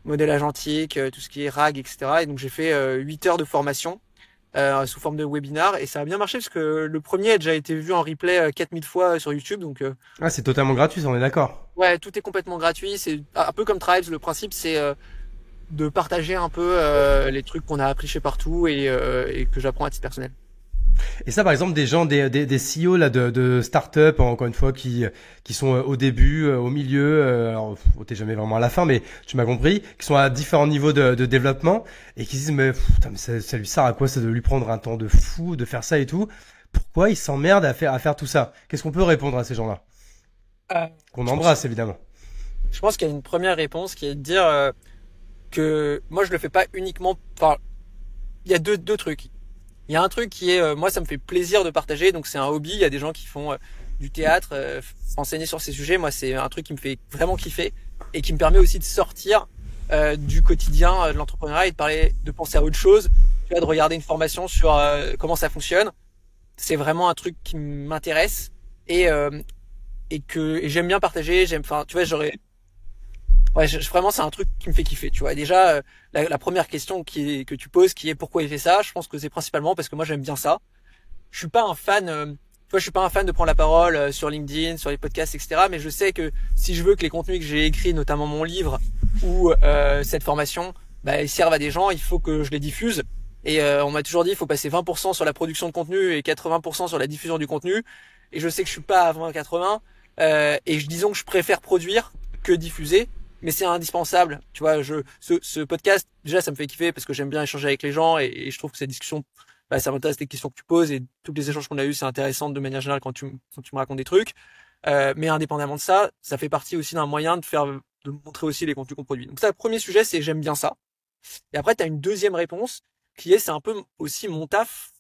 modèle agentique, tout ce qui est RAG, etc. Et donc, j'ai fait 8 heures de formation sous forme de webinar, et ça a bien marché parce que le premier a déjà été vu en replay 4000 fois sur YouTube. Donc c'est totalement gratuit, on est d'accord. Ouais, tout est complètement gratuit. C'est un peu comme Tribes. Le principe, c'est de partager un peu les trucs qu'on a appris chez Partout et que j'apprends à titre personnel. Et ça, par exemple, des gens, des CEO là de start-up, encore une fois, qui sont au début, au milieu, alors t'es jamais vraiment à la fin, mais tu m'as compris, qui sont à différents niveaux de développement et qui se disent mais ça lui sert à quoi, ça de lui prendre un temps de fou de faire ça et tout. Pourquoi ils s'emmerdent à faire tout ça? Qu'est-ce qu'on peut répondre à ces gens-là? Qu'on embrasse évidemment. Je pense qu'il y a une première réponse qui est de dire que moi je le fais pas uniquement. Enfin, il y a deux trucs. Il y a un truc qui est, moi ça me fait plaisir de partager, donc c'est un hobby. Il y a des gens qui font du théâtre, enseigner sur ces sujets. Moi c'est un truc qui me fait vraiment kiffer et qui me permet aussi de sortir du quotidien de l'entrepreneuriat et de penser à autre chose. Tu tu vois, de regarder une formation sur comment ça fonctionne. C'est vraiment un truc qui m'intéresse et et j'aime bien partager. Enfin, tu vois, ouais, vraiment, c'est un truc qui me fait kiffer. Tu vois, déjà, la première question que tu poses, qui est pourquoi il fait ça, je pense que c'est principalement parce que moi j'aime bien ça. Je suis pas un fan, tu vois, je suis pas un fan de prendre la parole sur LinkedIn, sur les podcasts, etc. Mais je sais que si je veux que les contenus que j'ai écrits, notamment mon livre ou cette formation, bah, ils servent à des gens, il faut que je les diffuse. Et on m'a toujours dit, il faut passer 20% sur la production de contenu et 80% sur la diffusion du contenu. Et je sais que je suis pas à 20-80. Disons que je préfère produire que diffuser. Mais c'est indispensable. Tu vois, ce podcast, déjà, ça me fait kiffer parce que j'aime bien échanger avec les gens et je trouve que cette discussion, bah, ça m'intéresse les questions que tu poses et tous les échanges qu'on a eus, c'est intéressant de manière générale quand tu me racontes des trucs. Mais indépendamment de ça, ça fait partie aussi d'un moyen de montrer aussi les contenus qu'on produit. Donc ça, le premier sujet, c'est j'aime bien ça. Et après, tu as une deuxième réponse qui est, c'est un peu aussi mon taf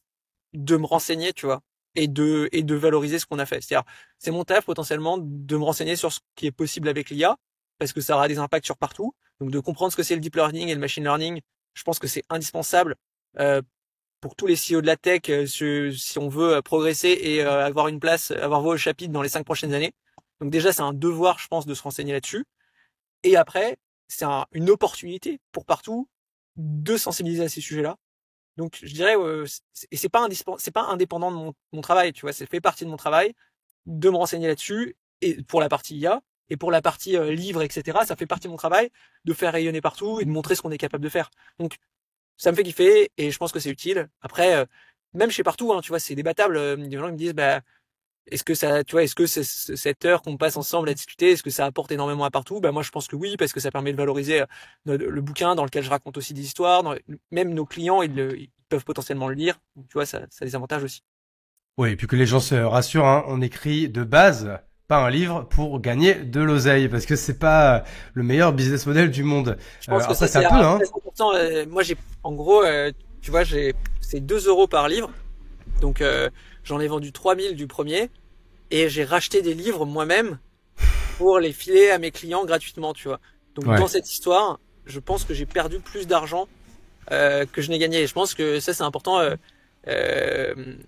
de me renseigner, tu vois, et de valoriser ce qu'on a fait. C'est-à-dire, c'est mon taf potentiellement de me renseigner sur ce qui est possible avec l'IA, parce que ça aura des impacts sur partout. Donc de comprendre ce que c'est le deep learning et le machine learning, je pense que c'est indispensable euh, pour tous les CEO de la tech si on veut progresser et avoir une place, avoir voix au chapitre dans les 5 prochaines années. Donc déjà, c'est un devoir, je pense, de se renseigner là-dessus. Et après, c'est une opportunité pour partout de sensibiliser à ces sujets-là. Donc je dirais, et c'est pas indépendant de mon travail, tu vois, ça fait partie de mon travail de me renseigner là-dessus et pour la partie IA et pour la partie livre, etc. Ça fait partie de mon travail de faire rayonner partout et de montrer ce qu'on est capable de faire. Donc ça me fait kiffer et je pense que c'est utile. Après, même chez partout, hein, tu vois, c'est débattable. Il y a des gens qui me disent, bah, est-ce que ça, tu vois, est-ce que cette heure qu'on passe ensemble à discuter, est-ce que ça apporte énormément à partout? Bah moi je pense que oui, parce que ça permet de valoriser le bouquin dans lequel je raconte aussi des histoires. Même nos clients, ils peuvent potentiellement le lire. Donc, tu vois, ça a des avantages aussi. Oui, et puis que les gens se rassurent, hein, on écrit de base pas un livre pour gagner de l'oseille, parce que c'est pas le meilleur business model du monde. Je pense que Après, ça ça c'est peut, hein. très important. Moi en gros, tu vois, c'est 2 € par livre. Donc j'en ai vendu 3000 du premier et j'ai racheté des livres moi-même pour les filer à mes clients gratuitement, tu vois. Donc Ouais. dans cette histoire, je pense que j'ai perdu plus d'argent que je n'ai gagné. Et je pense que ça c'est important.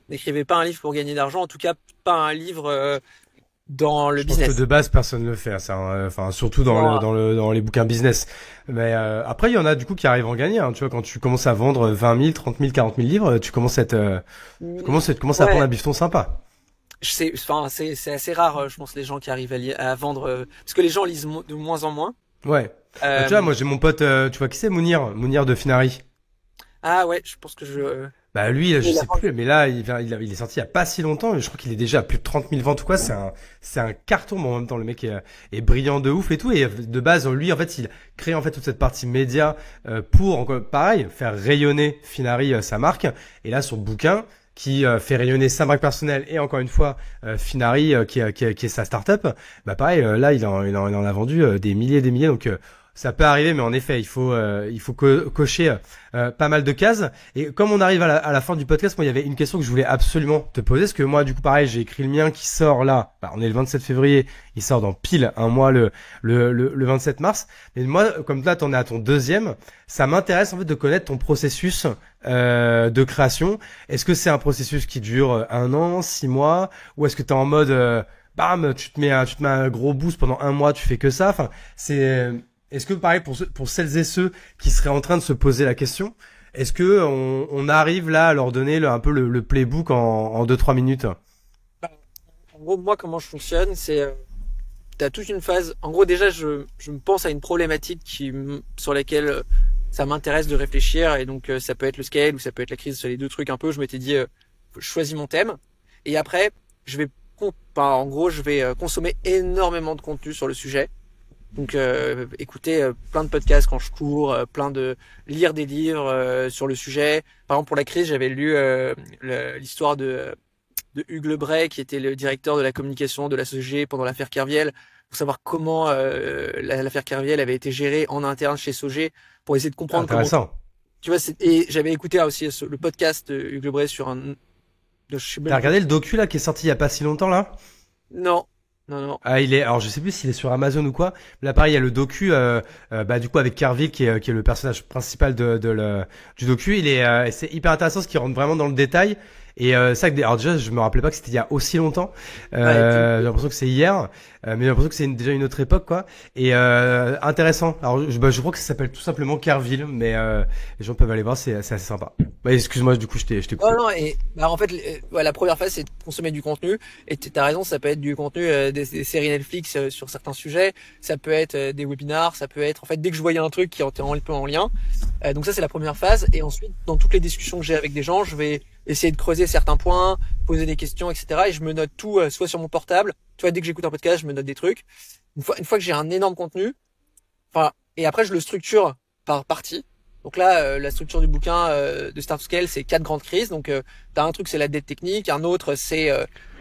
N'écrivez pas un livre pour gagner d'argent, en tout cas pas un livre dans le Je pense que business. de base personne ne le fait, hein, ça, hein. Enfin, surtout Non, dans les bouquins business. Mais après, il y en a du coup qui arrivent à en gagner. Hein. Tu vois, quand tu commences à vendre 20 000, 30 000, 40 000 livres, tu commences à prendre ouais, un bifton sympa. enfin c'est assez rare, je pense, les gens qui arrivent à vendre parce que les gens lisent de moins en moins. Ouais. Tu vois, Euh, moi j'ai mon pote, tu vois qui c'est, Mounir de Finari. ah ouais, je pense que je. Bah lui, je Il a sais vendu. plus, mais là, il est sorti il y a pas si longtemps, et je crois qu'il est déjà à plus de 30 000 ventes ou quoi. C'est un carton. Bon, en même temps, le mec est brillant de ouf et tout. Et de base, lui, en fait, il crée en fait toute cette partie média pour, encore, pareil, faire rayonner Finari, sa marque. Et là, son bouquin qui fait rayonner sa marque personnelle et encore une fois Finari qui est sa startup. Bah pareil, là, il en a vendu des milliers et des milliers. Donc ça peut arriver, mais en effet, il faut cocher pas mal de cases. Et comme on arrive à la fin du podcast, moi, il y avait une question que je voulais absolument te poser, parce que moi, du coup, pareil, j'ai écrit le mien qui sort là. Bah, on est le 27 février, il sort dans pile un mois le 27 mars. Mais moi, comme là, t'en es à ton deuxième, ça m'intéresse en fait de connaître ton processus de création. Est-ce que c'est un processus qui dure 1 an, 6 mois, ou est-ce que t'es en mode bam, tu te mets un gros boost pendant 1 mois, tu fais que ça. Enfin, est-ce que pareil pour celles et ceux qui seraient en train de se poser la question, est-ce que on arrive là à leur donner un peu le playbook en 2-3 minutes? Bah, en gros, moi, comment je fonctionne, c'est t'as toute une phase. En gros, déjà, je me pense à une problématique sur laquelle ça m'intéresse de réfléchir, et donc ça peut être le scale ou ça peut être la crise, sur les deux trucs un peu. Je m'étais dit, je choisis mon thème, et après, je vais, en gros, je vais consommer énormément de contenu sur le sujet. Donc écouter plein de podcasts quand je cours, lire des livres sur le sujet. Par exemple pour la crise, j'avais lu l'histoire de Hugues Lebray, qui était le directeur de la communication de la SOG pendant l'affaire Kerviel, pour savoir comment l'affaire Kerviel avait été gérée en interne chez SOG, pour essayer de comprendre comment. Intéressant. Tu vois, et j'avais écouté aussi le podcast de Hugues Lebray sur je sais T'as même plus. regardé le docu là qui est sorti il y a pas si longtemps là? Non. Non, non. Ah, alors je sais plus s'il est sur Amazon ou quoi. Mais là, pareil, il y a le docu, bah, du coup, avec Carville, qui est le personnage principal du docu. C'est hyper intéressant, ce qui rentre vraiment dans le détail. Et ça, alors déjà, je me rappelais pas que c'était il y a aussi longtemps. Ouais, J'ai l'impression que c'est hier, mais j'ai l'impression que c'est déjà une autre époque, quoi. Et intéressant. Alors, je crois que ça s'appelle tout simplement Carville, mais les gens peuvent aller voir, c'est assez sympa. Bah, excuse-moi, du coup, je t'ai non, coupé. non, et bah, en fait, ouais, la première phase, c'est de consommer du contenu. Et t'as raison, ça peut être du contenu, des séries Netflix sur certains sujets. Ça peut être des webinars. Ça peut être, en fait, dès que je voyais un truc qui était un peu en lien. Donc ça, c'est la première phase. Et ensuite, dans toutes les discussions que j'ai avec des gens, je vais essayer de creuser certains points, poser des questions, etc. Et je me note tout, soit sur mon portable. Tu vois, dès que j'écoute un podcast, je me note des trucs. Une fois que j'ai un énorme contenu, enfin, et après, je le structure par partie. Donc là, la structure du bouquin de Start to Scale, c'est 4 grandes crises. Donc, t'as un truc, c'est la dette technique. Un autre, c'est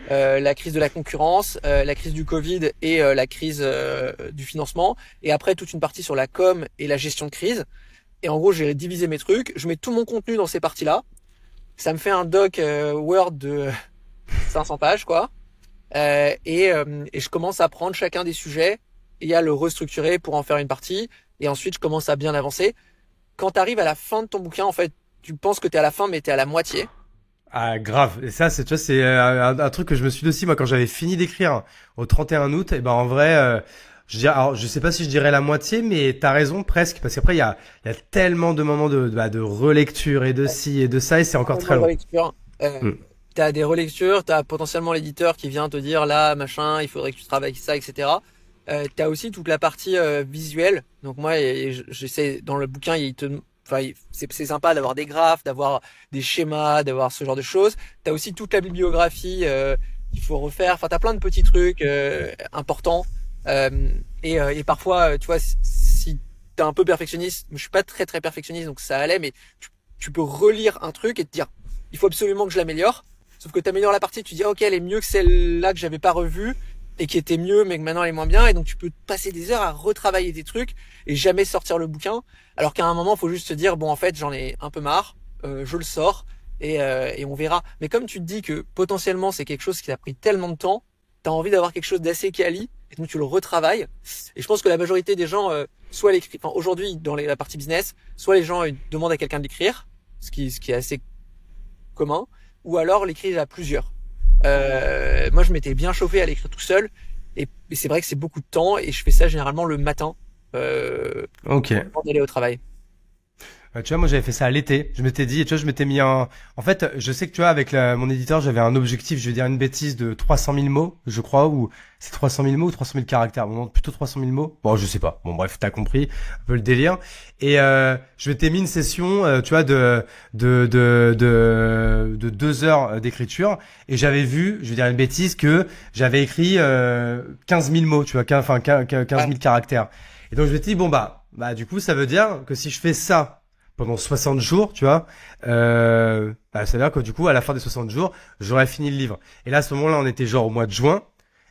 la crise de la concurrence, la crise du Covid et la crise du financement. Et après, toute une partie sur la com et la gestion de crise. Et en gros, j'ai divisé mes trucs. Je mets tout mon contenu dans ces parties-là. Ça me fait un doc Word de 500 pages, quoi. Et je commence à prendre chacun des sujets et à le restructurer pour en faire une partie. Et ensuite, je commence à bien avancer. Quand tu arrives à la fin de ton bouquin, en fait, tu penses que tu es à la fin, mais tu es à la moitié. Ah, grave. Et ça, tu vois, c'est un truc que je me suis dit aussi, moi, quand j'avais fini d'écrire au 31 août, et ben, en vrai, alors, je sais pas si je dirais la moitié, mais t'as raison, presque, parce qu'après, il y a tellement de moments de relecture et de ci et de ça, et c'est encore très De long. relecture. Mm. T'as des relectures, t'as potentiellement l'éditeur qui vient te dire là, machin, il faudrait que tu travailles ça, etc. T'as aussi toute la partie visuelle. Donc moi, j'essaie dans le bouquin, c'est sympa d'avoir des graphes, d'avoir des schémas, d'avoir ce genre de choses. T'as aussi toute la bibliographie qu'il faut refaire. Enfin, t'as plein de petits trucs importants. Et parfois, tu vois, si t'es un peu perfectionniste, je suis pas très très perfectionniste, donc ça allait, mais tu peux relire un truc et te dire, il faut absolument que je l'améliore. Sauf que tu améliores la partie, tu dis ok, elle est mieux que celle-là que j'avais pas revue et qui était mieux mais que maintenant elle est moins bien, et donc tu peux passer des heures à retravailler des trucs et jamais sortir le bouquin, alors qu'à un moment il faut juste se dire bon, en fait j'en ai un peu marre, je le sors et on verra. Mais comme tu te dis que potentiellement c'est quelque chose qui t'a pris tellement de temps, t'as envie d'avoir quelque chose d'assez quali et donc tu le retravailles. Et je pense que la majorité des gens soit l'écrit, enfin aujourd'hui dans la partie business, soit les gens demandent à quelqu'un d'écrire, ce qui est assez commun, ou alors l'écrire à plusieurs. Moi, je m'étais bien chauffé à l'écrire tout seul, et c'est vrai que c'est beaucoup de temps, et je fais ça généralement le matin Ok. avant d'aller au travail. Tu vois, moi j'avais fait ça à l'été. Je m'étais dit, tu vois, je m'étais mis en... En fait, je sais que tu vois, avec mon éditeur, j'avais un objectif, je vais dire une bêtise, de 300 000 mots, je crois, ou c'est 300 000 mots ou 300 000 caractères. Bon, non, plutôt 300 000 mots. Bon, je sais pas. Bon, bref, t'as compris un peu le délire. Et je m'étais mis une session, tu vois, de 2 heures d'écriture. Et j'avais vu, je vais dire une bêtise, que j'avais écrit 15 000 mots, tu vois, 15 000 Ouais. caractères. Et donc je me suis dit, bon du coup, ça veut dire que si je fais ça pendant 60 jours, tu vois, ça veut dire que du coup, à la fin des 60 jours, j'aurais fini le livre. Et là, à ce moment-là, on était genre au mois de juin,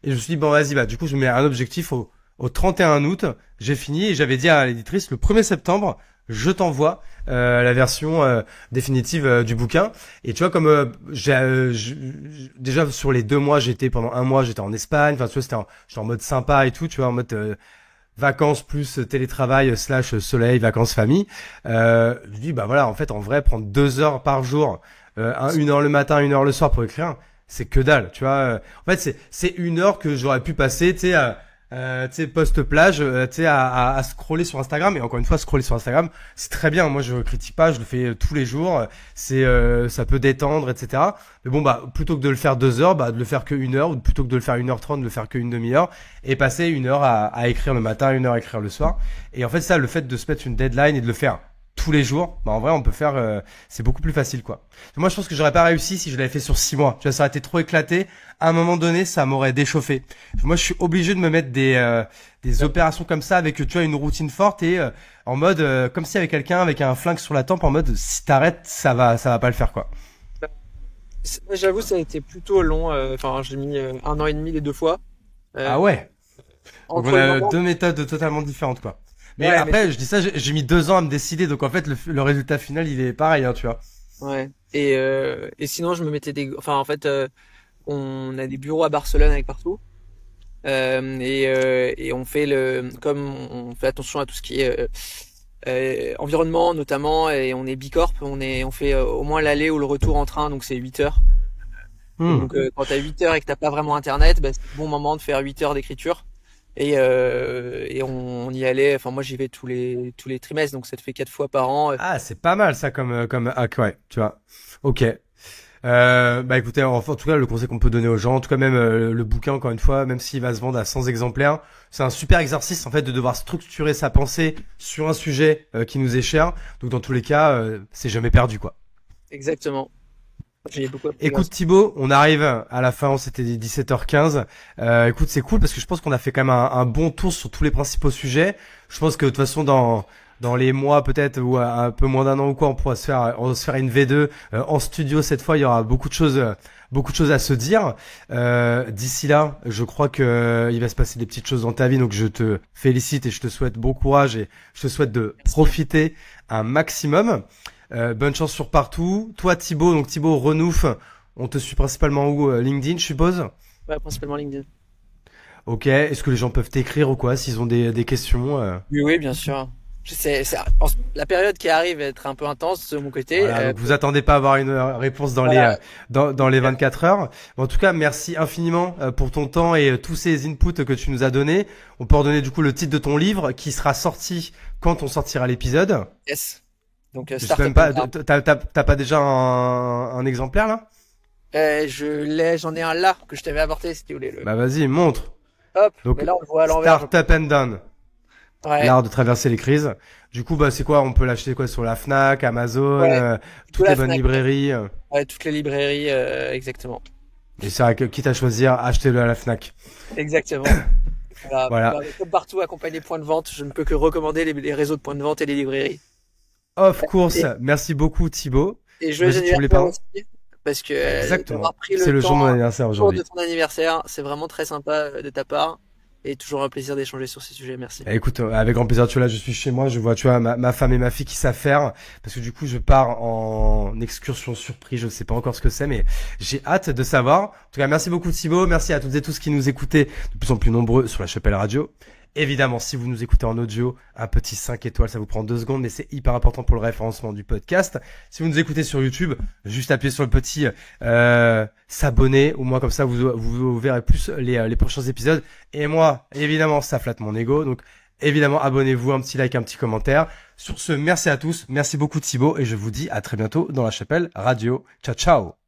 et je me suis dit, bon, vas-y, du coup, je me mets un objectif au 31 août, j'ai fini, et j'avais dit à l'éditrice, le 1er septembre, je t'envoie la version définitive du bouquin. Et tu vois, comme déjà sur les 2 mois, pendant un mois, j'étais en Espagne, enfin, tu vois, j'étais en mode sympa et tout, tu vois, en mode... vacances plus télétravail slash soleil, vacances famille. Je dis bah voilà, en fait en vrai prendre 2 heures par jour, 1 heure le matin, 1 heure le soir pour écrire, c'est que dalle, tu vois. En fait c'est 1 heure que j'aurais pu passer, tu sais post plage, tu sais à scroller sur Instagram. Et encore une fois, scroller sur Instagram, c'est très bien. Moi je critique pas, je le fais tous les jours. Ça peut détendre, etc. Mais bon plutôt que de le faire 2 heures, de le faire que 1 heure, ou plutôt que de le faire 1h30, de le faire que une demi-heure, et passer 1 heure à écrire le matin, 1 heure à écrire le soir. Et en fait ça, le fait de se mettre une deadline et de le faire tous les jours, en vrai on peut faire, c'est beaucoup plus facile quoi. Moi je pense que j'aurais pas réussi si je l'avais fait sur 6 mois. Tu vois, ça aurait été trop éclaté. À un moment donné, ça m'aurait déchauffé. Moi je suis obligé de me mettre des opérations comme ça avec, tu vois, une routine forte, et en mode comme si avec quelqu'un avec un flingue sur la tempe, en mode si t'arrêtes, ça va pas le faire quoi. Moi, j'avoue, ça a été plutôt long. Enfin, j'ai mis 1 an et demi les deux fois. Euh, Ah ouais. Donc on Entre le a moment. deux méthodes totalement différentes quoi. Mais Ouais, mais après je dis ça, j'ai mis 2 ans à me décider, donc en fait le résultat final il est pareil, hein, tu vois. ouais. Et sinon, je me mettais des. Enfin, en fait, on a des bureaux à Barcelone avec partout. Et on fait comme on fait attention à tout ce qui est environnement notamment, et on est Bicorp, on fait au moins l'aller ou le retour en train, donc c'est 8 heures. Et Hmm. donc quand t'as 8 heures et que t'as pas vraiment internet, bah, c'est le bon moment de faire 8 heures d'écriture. Et on y allait, enfin moi j'y vais tous les trimestres, donc ça te fait 4 fois par an. Ah, c'est pas mal ça comme hack, ouais, tu vois. Ok. Bah écoutez, en tout cas, le conseil qu'on peut donner aux gens, en tout cas même le bouquin, encore une fois, même s'il va se vendre à 100 exemplaires, c'est un super exercice en fait de devoir structurer sa pensée sur un sujet qui nous est cher. Donc dans tous les cas, c'est jamais perdu quoi. Exactement. J'ai beaucoup appris grâce. Écoute Thibaut, on arrive à la fin, c'était 17h15. Écoute, c'est cool parce que je pense qu'on a fait quand même un bon tour sur tous les principaux sujets. Je pense que de toute façon dans les mois peut-être ou un peu moins d'un an ou quoi, on va se faire une V2 en studio cette fois. Il y aura beaucoup de choses à se dire. D'ici là, je crois que il va se passer des petites choses dans ta vie, donc je te félicite et je te souhaite bon courage et je te souhaite de Merci. profiter un maximum. Bonne chance sur partout. Toi Thibaut, donc Thibaut Renouf, on te suit principalement où? LinkedIn, je suppose. Ouais, principalement LinkedIn. Ok. Est-ce que les gens peuvent t'écrire ou quoi s'ils ont des questions? Oui, oui, bien sûr. La période qui arrive va être un peu intense de mon côté. Voilà, donc vous attendez pas à avoir une réponse dans Voilà. dans les 24 heures. Mais en tout cas, merci infiniment pour ton temps et tous ces inputs que tu nous as donnés. On peut redonner du coup le titre de ton livre qui sera sorti quand on sortira l'épisode. Yes. Donc Je sais Startup même and pas, Down. t'as pas déjà un exemplaire là? J'en ai un là que je t'avais apporté si tu voulais le. Bah vas-y, montre. Hop. Mais Donc là on le voit à l'envers. Startup and Down. Ouais. L'art de traverser les crises. Du coup, bah c'est quoi? On peut l'acheter quoi sur la Fnac, Amazon, Ouais. Tout toutes les la bonnes Fnac. librairies. Ouais, toutes les librairies, exactement. Et c'est vrai que quitte à choisir, achetez-le à la Fnac. Exactement. Voilà. Voilà. Bah, comme partout, accompagner les points de vente, je ne peux que recommander les réseaux de points de vente et les librairies. Of course. Et, Merci beaucoup Thibaut. et joyeux Vas-y, tu voulais anniversaire pas? aussi, parce que Exactement. d'avoir pris C'est le le jour de mon temps anniversaire autour de aujourd'hui. ton anniversaire, c'est vraiment très sympa de ta part. Et toujours un plaisir d'échanger sur ces sujets. Merci. Eh, écoute, avec grand plaisir, tu vois, là, je suis chez moi, je vois, tu vois, ma femme et ma fille qui savent faire, parce que du coup, je pars en excursion surprise, je sais pas encore ce que c'est, mais j'ai hâte de savoir. En tout cas, merci beaucoup Thibaut, merci à toutes et tous qui nous écoutaient de plus en plus nombreux sur la Chapelle Radio. Évidemment, si vous nous écoutez en audio, un petit 5 étoiles, ça vous prend 2 secondes, mais c'est hyper important pour le référencement du podcast. Si vous nous écoutez sur YouTube, juste appuyez sur le petit s'abonner, au moins comme ça vous verrez plus les prochains épisodes. Et moi, évidemment, ça flatte mon ego, donc évidemment, abonnez-vous, un petit like, un petit commentaire. Sur ce, merci à tous, merci beaucoup Thibaut, et je vous dis à très bientôt dans la Chapelle Radio. Ciao, ciao.